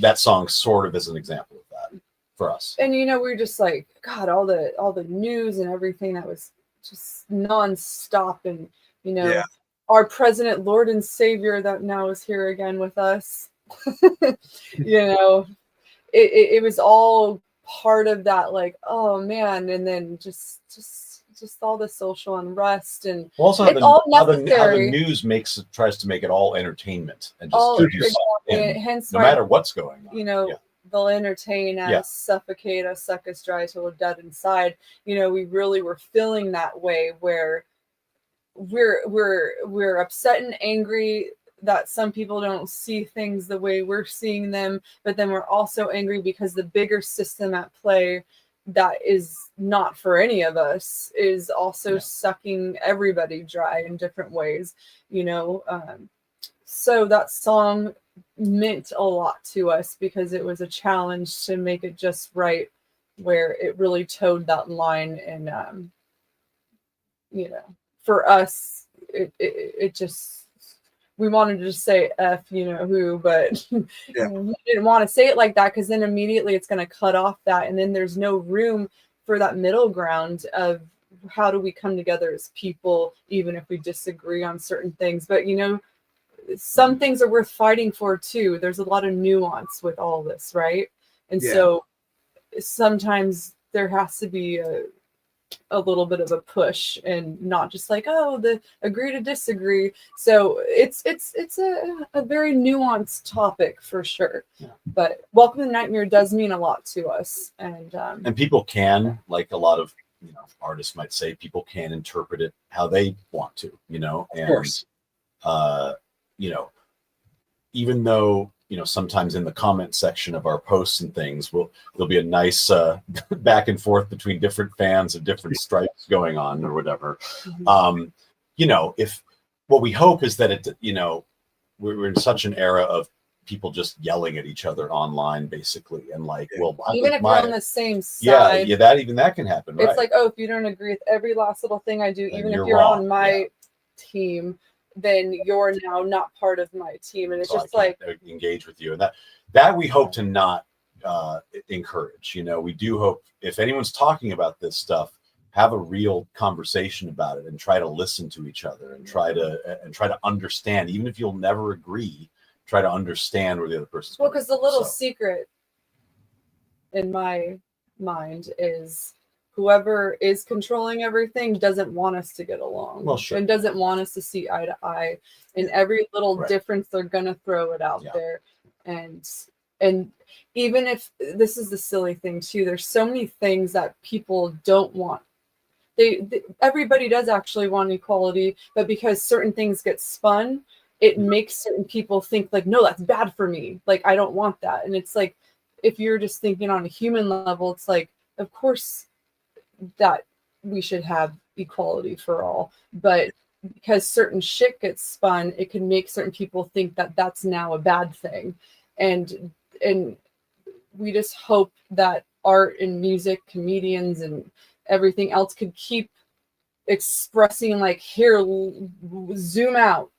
that song sort of is an example of that for us. And you know, we're just like, God, all the news and everything that was just nonstop, and you know, our president, Lord and Savior, that now is here again with us. You know, it was all part of that, like, oh man, and then just all the social unrest, and also all necessary. How the news tries to make it all entertainment and just hence no matter what's going on. You know, they'll entertain us, suffocate us, suck us dry till we're dead inside. You know, we really were feeling that way, where we're upset and angry that some people don't see things the way we're seeing them, but then we're also angry because the bigger system at play that is not for any of us is also sucking everybody dry in different ways, you know. So that song meant a lot to us because it was a challenge to make it just right, where it really towed that line. And you know, for us, it just, we wanted to just say F, you know who, but we didn't want to say it like that, because then immediately it's going to cut off that. And then there's no room for that middle ground of how do we come together as people, even if we disagree on certain things. But, you know, some things are worth fighting for too. There's a lot of nuance with all this, right? And so sometimes there has to be a little bit of a push, and not just like, oh, the agree to disagree. So it's a very nuanced topic for sure. But Welcome to Nightmare does mean a lot to us, and people can, like a lot of, you know, artists might say, people can interpret it how they want to, you know. And of course, you know, even though sometimes in the comment section of our posts and things, there'll be a nice back and forth between different fans of different stripes going on or whatever. If what we hope is that we're in such an era of people just yelling at each other online, basically, and even if you're on the same side, that can happen. It's right? like, oh, if you don't agree with every last little thing I do, Then even if you're you're wrong. on my team, then you're now not part of my team, and it's just I can't engage with you, and that we hope to not encourage. We do hope, if anyone's talking about this stuff, have a real conversation about it and try to listen to each other and try to understand, even if you'll never agree. Try to understand where the other person's well, because the little secret in my mind is whoever is controlling everything doesn't want us to get along. Well, sure. And doesn't want us to see eye to eye. And every little difference, they're gonna throw it out there. And even if this is the silly thing too, there's so many things that people don't want. Everybody does actually want equality, but because certain things get spun, it makes certain people think like, no, that's bad for me. Like, I don't want that. And it's like, if you're just thinking on a human level, it's like, of course that we should have equality for all. But because certain shit gets spun, it can make certain people think that that's now a bad thing. And we just hope that art and music, comedians and everything else could keep expressing like, here, zoom out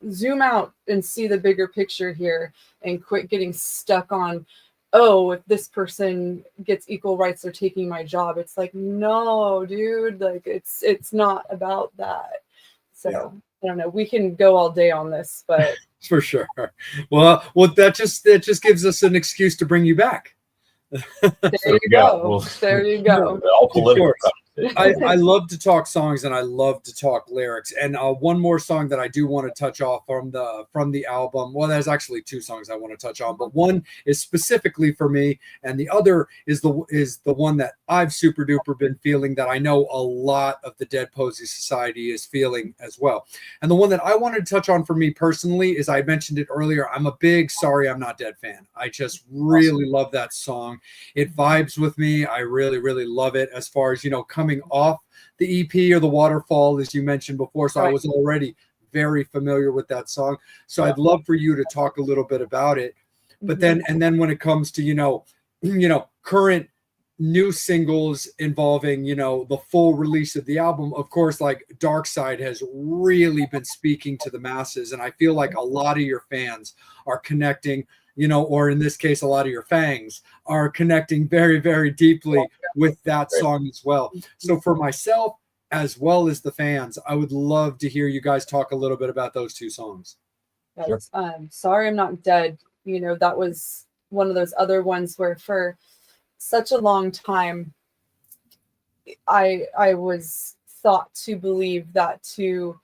and see the bigger picture here, and quit getting stuck on, oh, if this person gets equal rights, they're taking my job. It's like, no, dude, like it's not about that. So I don't know, we can go all day on this, but for sure. Well, that just gives us an excuse to bring you back. There you go. There you go. All political. I love to talk songs and I love to talk lyrics. And one more song that I do want to touch off from the album. Well, there's actually two songs I want to touch on, but one is specifically for me, and the other is the one that I've super duper been feeling, that I know a lot of the Dead Posey Society is feeling as well. And the one that I wanted to touch on for me personally is, I mentioned it earlier, I'm a big Sorry I'm Not Dead fan. I just really love that song. It vibes with me. I really, really love it, as far as, coming off the EP or the Waterfall, as you mentioned before. So I was already very familiar with that song. So I'd love for you to talk a little bit about it. But then when it comes to, current new singles involving, the full release of the album, of course, like Dark Side has really been speaking to the masses. And I feel like a lot of your fans are connecting, or in this case, a lot of your fangs are connecting very, very deeply with that song as well. So for myself, as well as the fans, I would love to hear you guys talk a little bit about those two songs. Sure. Sorry I'm Not Dead. That was one of those other ones where for such a long time, I was thought to believe that to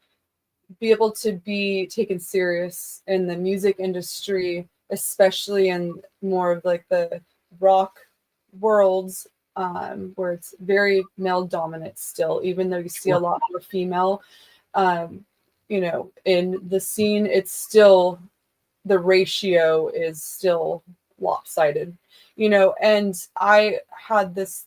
be able to be taken serious in the music industry, especially in more of like the rock worlds, where it's very male dominant still, even though you see a lot more female, in the scene, it's still, the ratio is still lopsided, and I had this,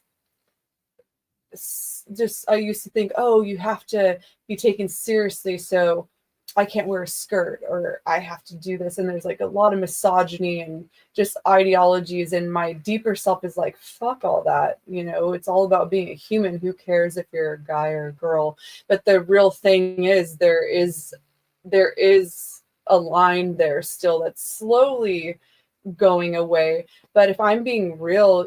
I used to think, oh, you have to be taken seriously, so I can't wear a skirt, or I have to do this. And there's like a lot of misogyny and just ideologies. And my deeper self is like, fuck all that. It's all about being a human. Who cares if you're a guy or a girl? But the real thing is, there is a line there still that's slowly going away. But if I'm being real,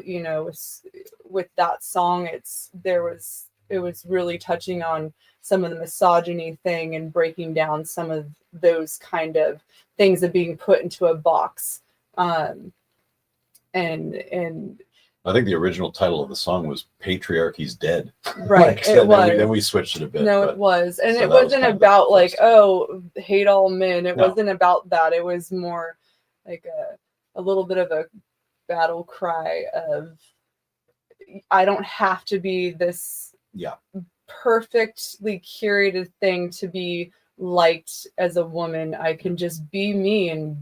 with that song, it was really touching on some of the misogyny thing and breaking down some of those kind of things of being put into a box. And I think the original title of the song was "Patriarchy's Dead." Right. It was. Then we switched it a bit. No, it was. And it wasn't about like, oh, hate all men. It wasn't about that. It was more like a little bit of a battle cry of, I don't have to be this perfectly curated thing to be liked as a woman. I can just be me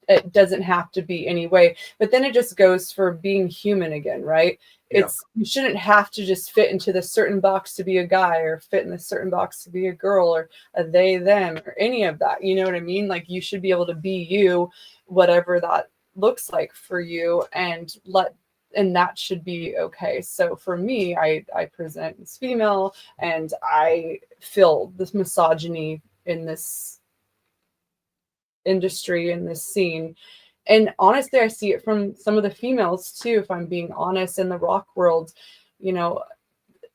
it doesn't have to be anyway. But then it just goes for being human again, right? Yeah. You shouldn't have to just fit into this certain box to be a guy, or fit in this certain box to be a girl, or a they, them, or any of that. You know what I mean? Like, you should be able to be you, whatever that looks like for you, and that should be okay. So for me, I present as female, and I feel this misogyny in this industry, in this scene. And honestly, I see it from some of the females too, if I'm being honest. In the rock world, you know,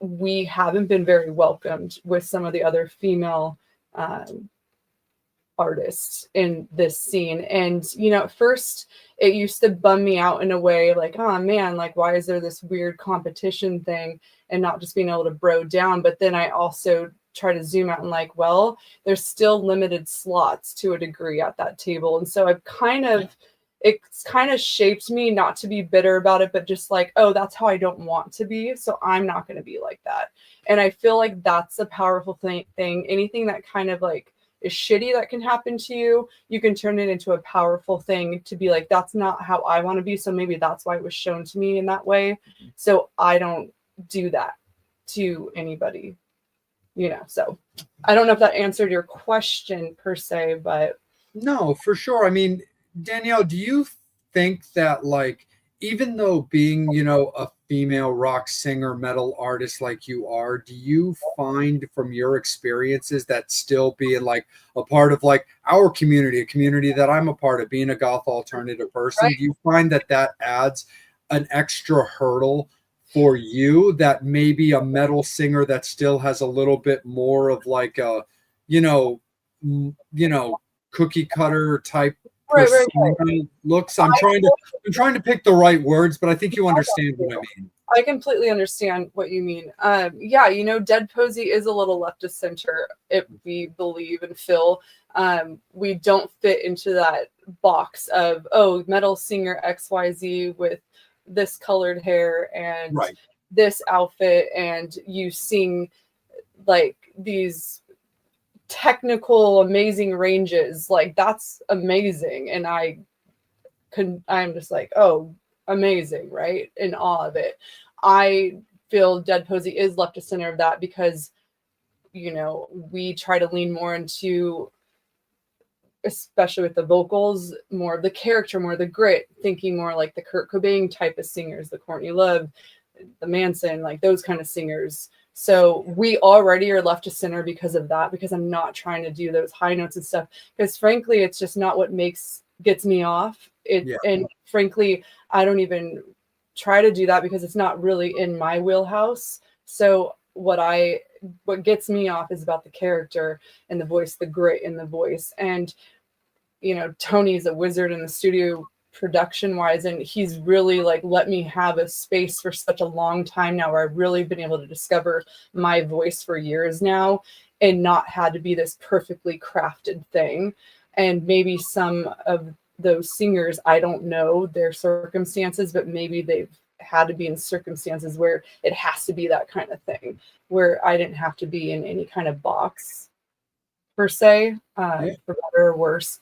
we haven't been very welcomed with some of the other female artists in this scene. And, you know, at first it used to bum me out in a way, like, oh man, like, why is there this weird competition thing and not just being able to bro down? But then I also try to zoom out and like, well, there's still limited slots to a degree at that table. And so it's kind of shaped me not to be bitter about it, but just like, oh, that's how I don't want to be, so I'm not going to be like that. And I feel like that's a powerful thing. Anything that kind of like is shitty that can happen to you, you can turn it into a powerful thing to be like, that's not how I want to be, so maybe that's why it was shown to me in that way. So I don't do that to anybody, you know. So I don't know if that answered your question per se, but No, for sure. I mean, Danielle, do you think that, like, even though being, you know, a female rock singer, metal artist like you are, do you find from your experiences that still being like a part of like our community, a community that I'm a part of, being a goth alternative person, right, do you find that adds an extra hurdle for you that maybe a metal singer that still has a little bit more of like a, you know, cookie cutter type right. looks? I'm trying to pick the right words, but I think you understand what I mean. I completely understand what you mean. Yeah, you know, Dead Posey is a little left of center, if we believe and feel. We don't fit into that box of, oh, metal singer XYZ with this colored hair and Right. this outfit, and you sing like these technical amazing ranges. Like, that's amazing, and I'm just like, oh, amazing, right? In awe of it. I feel Dead Posey is left to center of that because, you know, we try to lean more into, especially with the vocals, more of the character, more of the grit, thinking more like the Kurt Cobain type of singers, the Courtney Love, the Manson, like those kind of singers. So we already are left to center because of that, because I'm not trying to do those high notes and stuff, because frankly, it's just not what gets me off. And frankly, I don't even try to do that because it's not really in my wheelhouse. So what gets me off is about the character and the voice, the grit in the voice. And, you know, Tony's a wizard in the studio production wise, and he's really like let me have a space for such a long time now, where I've really been able to discover my voice for years now and not had to be this perfectly crafted thing. And maybe some of those singers, I don't know their circumstances, but maybe they've had to be in circumstances where it has to be that kind of thing, where I didn't have to be in any kind of box per se, for better or worse.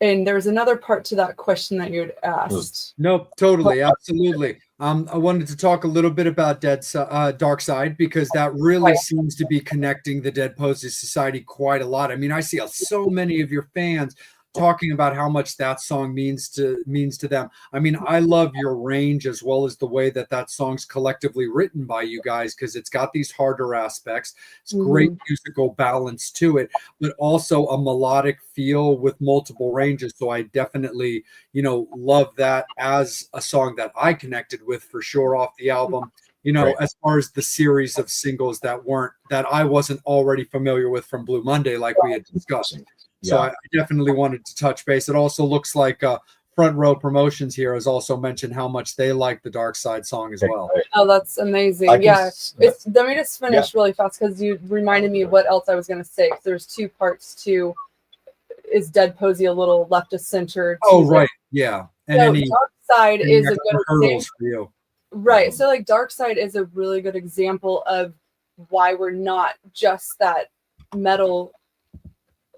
And there was another part to that question that you had asked. Nope, totally, absolutely. I wanted to talk a little bit about Dark Side, because that really seems to be connecting the Dead Posey Society quite a lot. I mean, I see so many of your fans talking about how much that song means to them. I mean, I love your range as well as the way that song's collectively written by you guys, because it's got these harder aspects. It's great musical balance to it, but also a melodic feel with multiple ranges. So I definitely, you know, love that as a song that I connected with for sure off the album. You know, as far as the series of singles that I wasn't already familiar with from Blue Monday, like we had discussed. So I definitely wanted to touch base. It also looks like Front Row Promotions here has also mentioned how much they like the Dark Side song as well. Oh, that's amazing. Let me just finish really fast, because you reminded me of what else I was going to say. There's two parts to, is Dead Posey a little left of center? Oh, right. Yeah. And so Dark Side is a good example. For you. Right. So like Dark Side is a really good example of why we're not just that metal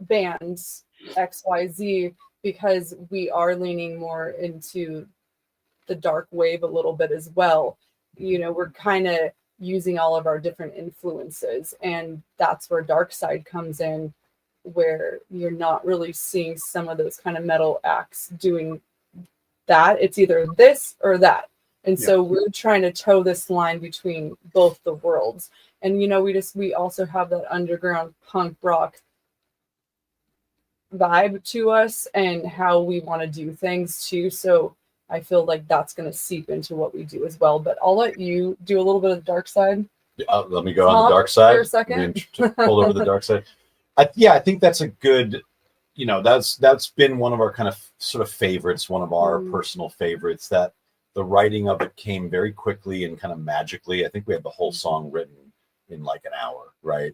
bands XYZ, because we are leaning more into the dark wave a little bit as well. You know, we're kind of using all of our different influences, and that's where Dark Side comes in, where you're not really seeing some of those kind of metal acts doing that. It's either this or that. And so we're trying to toe this line between both the worlds. And, you know, we also have that underground punk rock vibe to us and how we want to do things too. So I feel like that's going to seep into what we do as well. But I'll let you do a little bit of the dark side. Let me go on the dark side for a second. Pull over the dark side. I think that's a good, you know, that's been one of our kind of sort of favorites, one of our personal favorites, that the writing of it came very quickly and kind of magically. I think we had the whole song written in like an hour, right?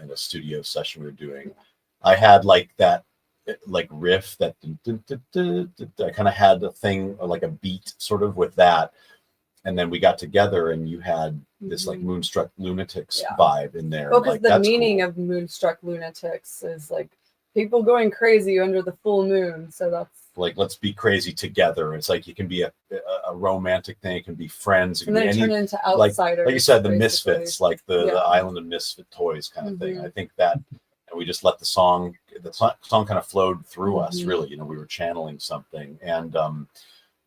In a studio session we were doing. I had like that like riff that I kind of had a thing or like a beat sort of with that. And then we got together and you had this like Moonstruck Lunatics vibe in there. Well, because like, the meaning of Moonstruck Lunatics is like people going crazy under the full moon. So that's like, let's be crazy together. It's like, you can be a romantic thing. It can be friends. It and can then be turn into outsiders. like you said, the basically. Misfits, like the Island of Misfit Toys kind of thing. I think that, and we just let the song kind of flowed through us, really. You know, we were channeling something. And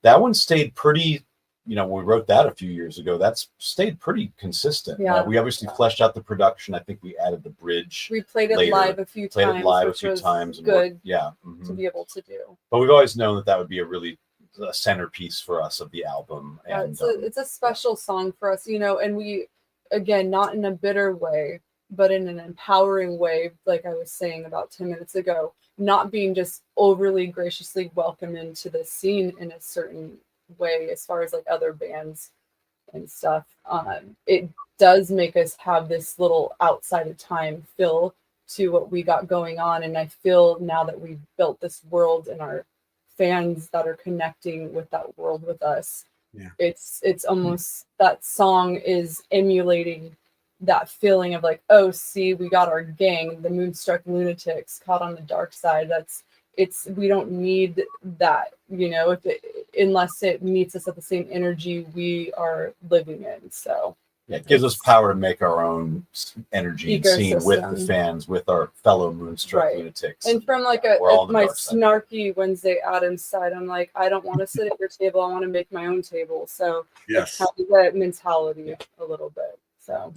that one stayed pretty, you know, when we wrote that a few years ago, that's stayed pretty consistent. Yeah. We obviously fleshed out the production. I think we added the bridge. We played it later. live a few times. Played it live a which few was times. And good to be able to do. But we've always known that would be a centerpiece for us of the album. And it's a special song for us, you know, and we, again, not in a bitter way, but in an empowering way, like I was saying about 10 minutes ago, not being just overly graciously welcomed into the scene in a certain way as far as like other bands and stuff. It does make us have this little outside of time feel to what we got going on. And I feel now that we've built this world and our fans that are connecting with that world with us, it's almost that song is emulating that feeling of like, oh, see, we got our gang, the Moonstruck Lunatics, caught on the dark side. We don't need that, you know, unless it meets us at the same energy we are living in. So it gives us power to make our own energy and scene with the fans, with our fellow Moonstruck Lunatics. And from like my snarky Wednesday Addams side, I'm like, I don't want to sit at your table. I want to make my own table. So it's kind of that mentality a little bit. So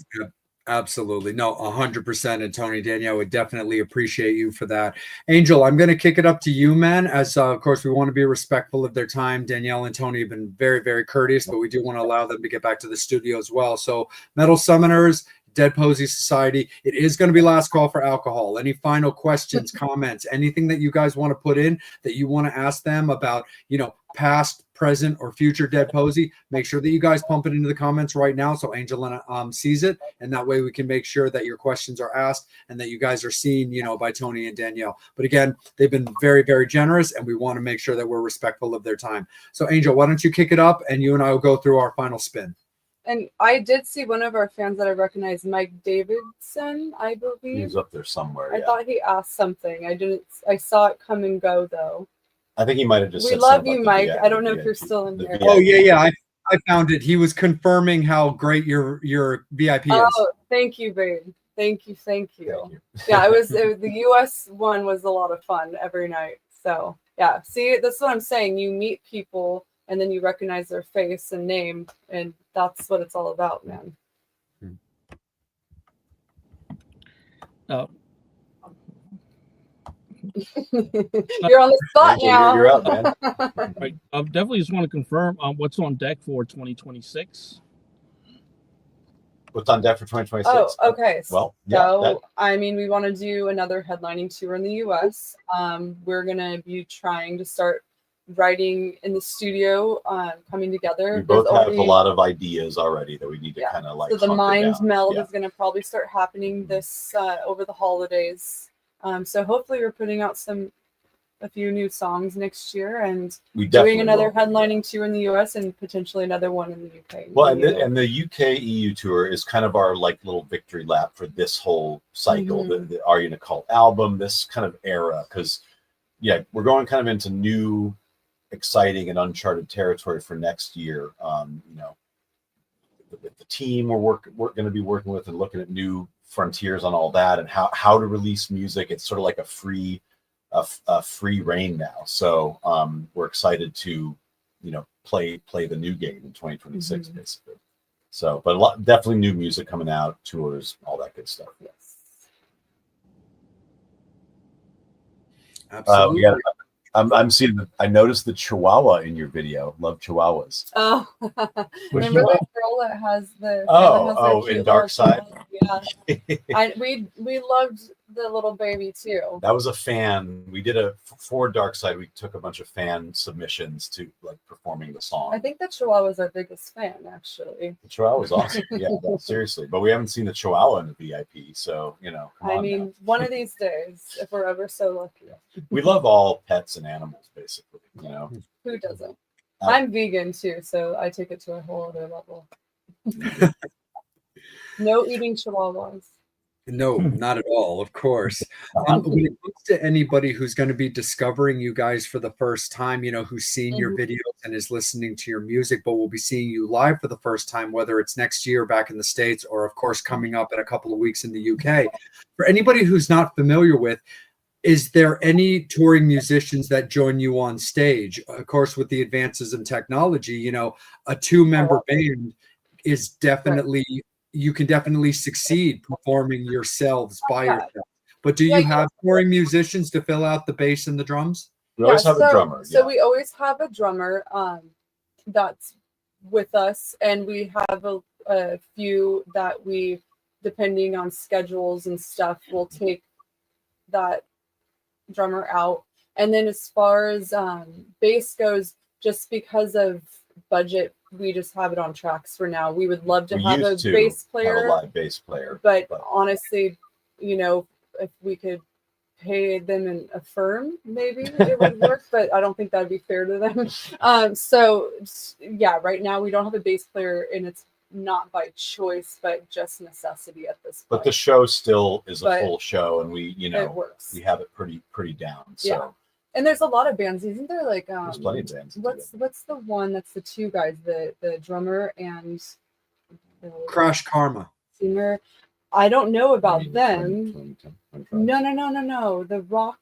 absolutely. No, 100%. And Tony, Danielle would definitely appreciate you for that. Angel, I'm going to kick it up to you, man, as of course we want to be respectful of their time. Danielle and Tony have been very, very courteous, but we do want to allow them to get back to the studio as well. So Metal Summoners, Dead Posey Society, it is going to be last call for alcohol. Any final questions, comments, anything that you guys want to put in that you want to ask them about, you know, past, present, or future Dead Posey, make sure that you guys pump it into the comments right now so Angela sees it, and that way we can make sure that your questions are asked and that you guys are seen, you know, by Tony and Danielle. But again, they've been very, very generous, and we want to make sure that we're respectful of their time. So Angel, why don't you kick it up, and you and I will go through our final spin. And I did see one of our fans that I recognize, Mike Davidson, I believe. He's up there somewhere. I thought he asked something. I saw it come and go though. I think he might have just we said love you, Mike. I don't know if you're still in here. Oh yeah. I found it. He was confirming how great your VIP is. Oh, thank you, babe. Thank you. Yeah, it was the US one was a lot of fun every night. So yeah, see, that's what I'm saying. You meet people and then you recognize their face and name, and that's what it's all about, man. You're on the spot now. You're out, man. Right. I definitely just want to confirm what's on deck for 2026. What's on deck for 2026? Oh, okay. Well, I mean, we want to do another headlining tour in the US. We're going to be trying to start writing in the studio, coming together. We both have a lot of ideas already that we need to kind of like. So the mind meld is going to probably start happening this over the holidays. So hopefully we're putting out some a few new songs next year, and We doing definitely another will. headlining tour in the US and potentially another one in the UK. Well, and the UK EU tour is kind of our like little victory lap for this whole cycle, the Are You Gonna Call album, this kind of era, because yeah, we're going kind of into new, exciting and uncharted territory for next year. You know, the team we're going to be working with and looking at new frontiers on all that and how to release music. It's sort of like a free reign now. So we're excited to, you know, play the new game in 2026 basically. So, but definitely new music coming out, tours, all that good stuff. Yes. Absolutely. I'm seeing. I noticed the Chihuahua in your video. Love Chihuahuas. Oh, remember that girl that has the in Dark Side. Yeah, we loved the little baby too. That was a fan. We did for Dark Side. We took a bunch of fan submissions to like performing the song. I think the Chihuahua was our biggest fan, actually. The Chihuahua was awesome. Yeah, seriously. But we haven't seen the Chihuahua in the VIP, so you know. I mean, one of these days, if we're ever so lucky. We love all pets and animals, basically. You know, who doesn't? I'm vegan too, so I take it to a whole other level. No eating Chihuahuas. No, not at all, of course. When it comes to anybody who's going to be discovering you guys for the first time, you know, who's seen your videos and is listening to your music, but will be seeing you live for the first time, whether it's next year back in the States or, of course, coming up in a couple of weeks in the UK. For anybody who's not familiar with, is there any touring musicians that join you on stage? Of course, with the advances in technology, you know, a 2-member band is definitely... You can definitely succeed performing yourselves by yourself. But do you have touring musicians to fill out the bass and the drums? We always have a drummer. So we always have a drummer that's with us, and we have a few that we, depending on schedules and stuff, will take that drummer out. And then as far as bass goes, just because of budget, we just have it on tracks for now. We would love to have a bass player, have a live bass player, but honestly, you know, if we could pay them in a firm, maybe it would work. But I don't think that'd be fair to them. So yeah, right now we don't have a bass player, and it's not by choice, but just necessity at this point. But the show still is a full show, and we, you know, it works. We have it pretty down. So. Yeah. And there's a lot of bands, isn't there? Like, there's plenty of bands. What's the one that's the two guys, the drummer and the Crash Karma singer? I don't know about them. No. The rock.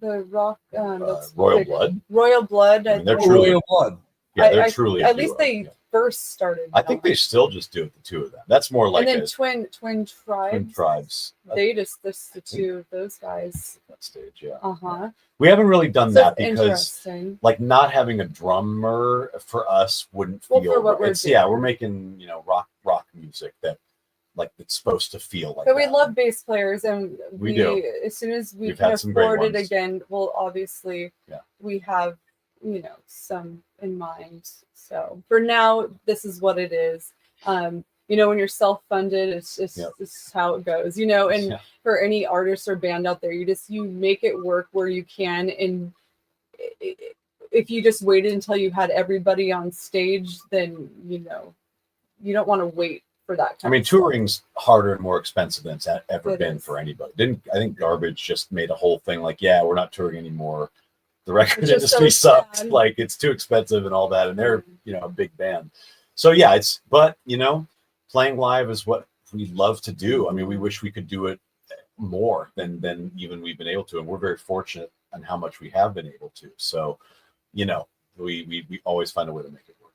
Royal Blood. Royal Blood. I mean, they're truly Royal Blood. Yeah, they're truly. At least they first started. I think they still just do it, the two of them. That's more like. And then Twin Tribes. Twin Tribes. They just the two of those guys. That stage, yeah. Uh-huh. We haven't really done that because, like, not having a drummer for us wouldn't feel. For what we're making, you know, rock music that, like, it's supposed to feel like. But we love bass players, and we do. As soon as we can afford it again, we'll obviously we have, you know, some in mind. So for now, this is what it is. You know, when you're self-funded, it's just this is how it goes, you know, and for any artist or band out there, you make it work where you can. And if you just waited until you had everybody on stage, then, you know, you don't want to wait for that. I mean, touring's harder and more expensive than it's ever been for anybody. I think Garbage just made a whole thing like, yeah, we're not touring anymore. The record industry sucks. Like, it's too expensive and all that. And they're, you know, a big band. So yeah, but you know, playing live is what we love to do. I mean, we wish we could do it more than even we've been able to. And we're very fortunate on how much we have been able to. So, you know, we always find a way to make it work.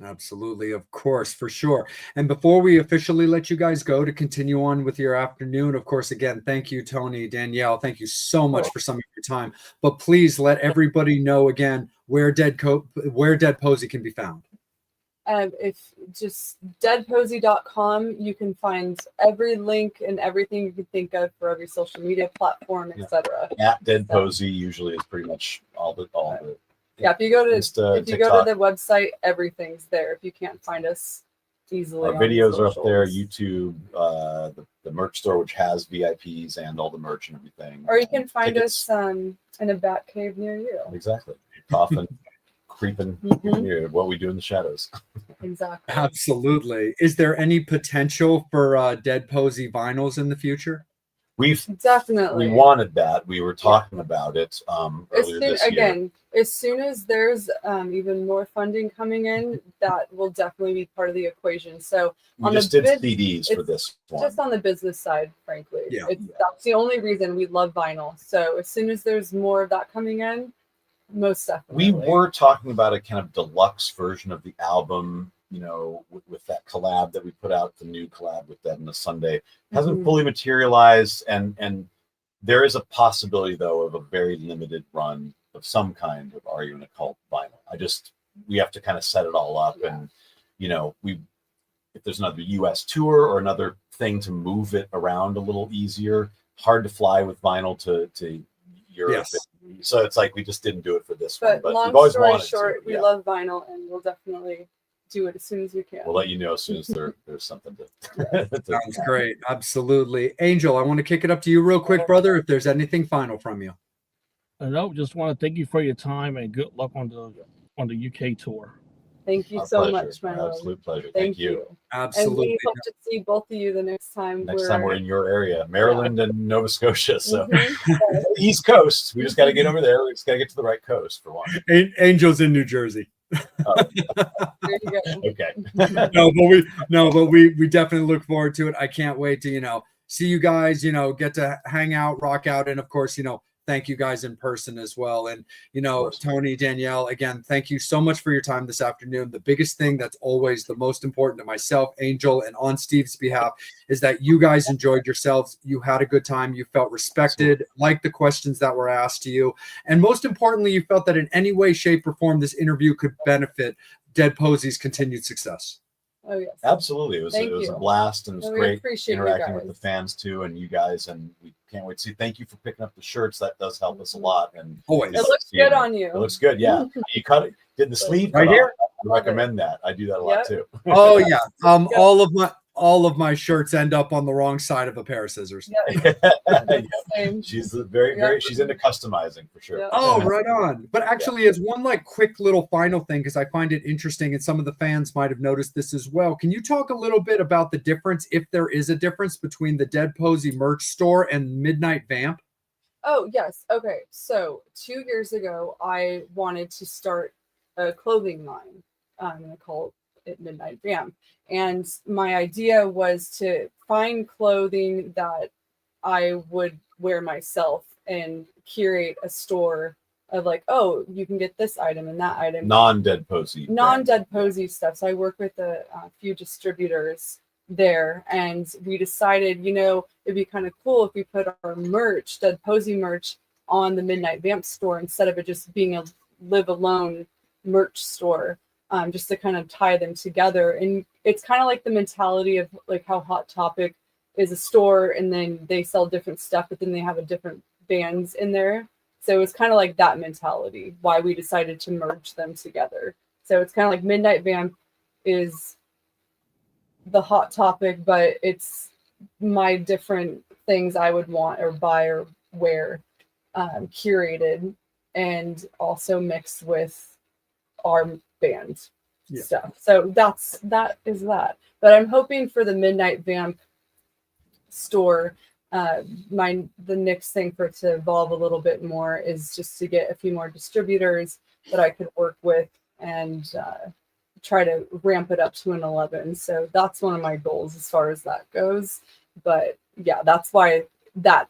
Absolutely, of course, for sure. And before we officially let you guys go to continue on with your afternoon, of course, again, thank you, Tony, Danielle. Thank you so much for some of your time. But please let everybody know again where Dead Posey can be found. If just deadposey.com, you can find every link and everything you can think of for every social media platform, etc. At Dead Posey usually is pretty much all the. Yeah, if you go to TikTok. the website, everything's there. If you can't find us easily, our videos are up there. YouTube, the the merch store, which has VIPs and all the merch and everything. Or you can find Tickets. us in a bat cave near you. Exactly. Coffin, creeping Mhm. near what we do in the shadows. Exactly. Absolutely. Is there any potential for Dead Posey vinyls in the future? Definitely. We wanted that. We were talking about it earlier this year. Again, as soon as there's even more funding coming in, that will definitely be part of the equation. So We on just the did bid- CDs for this one. just on the business side, frankly, Yeah. that's the only reason we love vinyl. So as soon as there's more of that coming in, most definitely. We were talking about a kind of deluxe version of the album, you know, with that collab that we put out, the new collab with Dead on a Sunday. Hasn't Mhm. fully materialized, and there is a possibility though of a very limited run of some kind of Are You in a Cult vinyl. We have to kind of set it all up, and you know, if there's another US tour or another thing to move it around a little easier, hard to fly with vinyl to Europe. Yes. So it's like we just didn't do it for this But one. But long we've always story wanted short, to. we Yeah. love vinyl, and we'll definitely do it as soon as we can. We'll let you know as soon as there's something to. Sounds great. Absolutely. Angel, I want to kick it up to you real quick, brother, if there's anything final from you. No, just want to thank you for your time and good luck on the UK tour. Thank you Our so pleasure. much, my Our love. absolute pleasure. Thank you. And Absolutely. we hope to see both of you the next time. Next time we're in your area, Maryland and Nova Scotia. So Mhm. East Coast. We just got to get over there. We just got to get to the right coast for one. Angel's in New Jersey. There you go. Okay. But we definitely look forward to it. I can't wait to, see you guys, get to hang out, rock out, and of course, thank you guys in person as well. And, Tony, Danielle, again, thank you so much for your time this afternoon. The biggest thing that's always the most important to myself, Angel, and on Steve's behalf is that you guys enjoyed yourselves. You had a good time. You felt respected, liked the questions that were asked to you. And most importantly, you felt that in any way, shape, or form, this interview could benefit Dead Posey's continued success. Oh, yes. Absolutely. It was a blast, and it was great interacting with the fans too, and you guys, and we can't wait to see. Thank you for picking up the shirts. That does help us a lot. And always. It looks good on you. It looks good. Yeah. You cut it. Did the sleeve right here? I recommend that. I do that a lot too. Oh yeah. All of my shirts end up on the wrong side of a pair of scissors. She's very she's into customizing for sure. Oh, right on. But actually, as one quick little final thing, because I find it interesting, and some of the fans might have noticed this as well. Can you talk a little bit about the difference, if there is a difference, between the Dead Posey merch store and Midnight Vamp? Oh, yes. Okay. So 2 years ago, I wanted to start a clothing line. I'm going to call it Midnight Vamp. And my idea was to find clothing that I would wear myself and curate a store of you can get this item and that item. Non-Dead Posey stuff. So I work with a few distributors there, and we decided, it'd be kind of cool if we put our merch, Dead Posey merch, on the Midnight Vamp store instead of it just being a live alone merch store, just to kind of tie them together. And it's kind of like the mentality of how Hot Topic is a store and then they sell different stuff, but then they have a different bands in there. So it's kind of like that mentality, why we decided to merge them together. So it's kind of like Midnight Vamp is the Hot Topic, but it's my different things I would want or buy or wear, curated and also mixed with our band stuff. So that is that. But I'm hoping for the Midnight Vamp store, the next thing for it to evolve a little bit more is just to get a few more distributors that I could work with and try to ramp it up to an 11. So that's one of my goals as far as that goes. But yeah, that's why that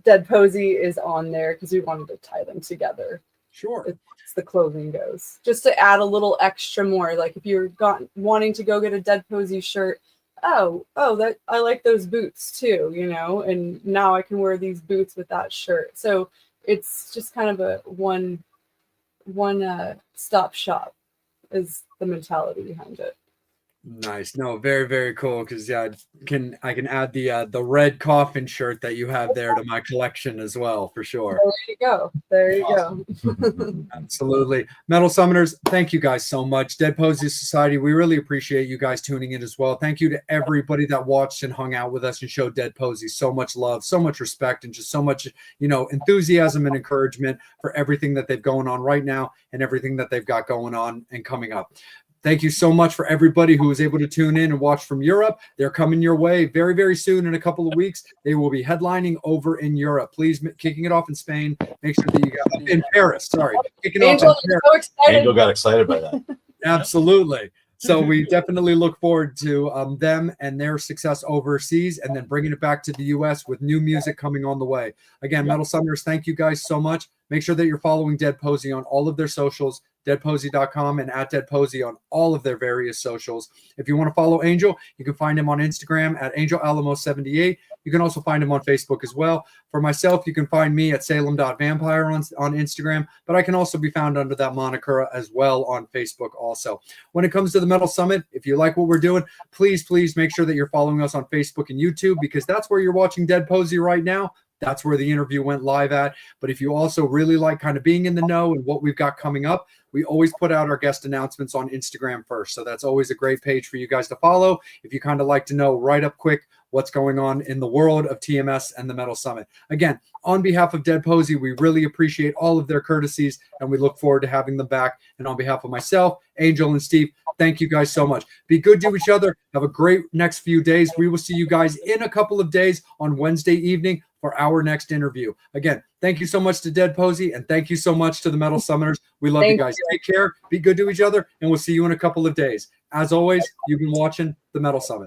Dead Posey is on there, because we wanted to tie them together. Sure. As the clothing goes, just to add a little extra more. Like if you're wanting to go get a Dead Posey shirt, that I like those boots too, and now I can wear these boots with that shirt. So it's just kind of a one stop shop is the mentality behind it. Nice. No, very, very cool. Because yeah, I can add the red coffin shirt that you have there to my collection as well, for sure. There you go. There you Awesome. go. Absolutely. Metal Summoners, thank you guys so much. Dead Posey Society, we really appreciate you guys tuning in as well. Thank you to everybody that watched and hung out with us and showed Dead Posey so much love, so much respect, and just so much, enthusiasm and encouragement for everything that they've going on right now and everything that they've got going on and coming up. Thank you so much for everybody who was able to tune in and watch from Europe. They're coming your way very, very soon. In a couple of weeks, they will be headlining over in Europe. Please, kicking it off in Spain. Make sure that you got in Paris. Sorry, kicking Angel off in Paris. is so excited. Angel got excited by that. Absolutely. So we definitely look forward to them and their success overseas, and then bringing it back to the U.S. with new music coming on the way. Again, Metal Summoners, thank you guys so much. Make sure that you're following Dead Posey on all of their socials, deadposey.com and @deadposey on all of their various socials. If you want to follow Angel, you can find him on Instagram at AngelAlamo78. You can also find him on Facebook as well. For myself, you can find me at salem.vampire on Instagram, but I can also be found under that moniker as well on Facebook also. When it comes to the Metal Summit, if you like what we're doing, please make sure that you're following us on Facebook and YouTube, because that's where you're watching Dead Posey right now. That's where the interview went live at. But if you also really like kind of being in the know and what we've got coming up, we always put out our guest announcements on Instagram first. So that's always a great page for you guys to follow if you kind of like to know right up quick what's going on in the world of TMS and the Metal Summit. Again, on behalf of Dead Posey, we really appreciate all of their courtesies, and we look forward to having them back. And on behalf of myself, Angel, and Steve, thank you guys so much. Be good to each other. Have a great next few days. We will see you guys in a couple of days on Wednesday evening for our next interview. Again, thank you so much to Dead Posey, and thank you so much to the Metal Summoners. We love you guys. Take care. Be good to each other, and we'll see you in a couple of days. As always, you've been watching the Metal Summit.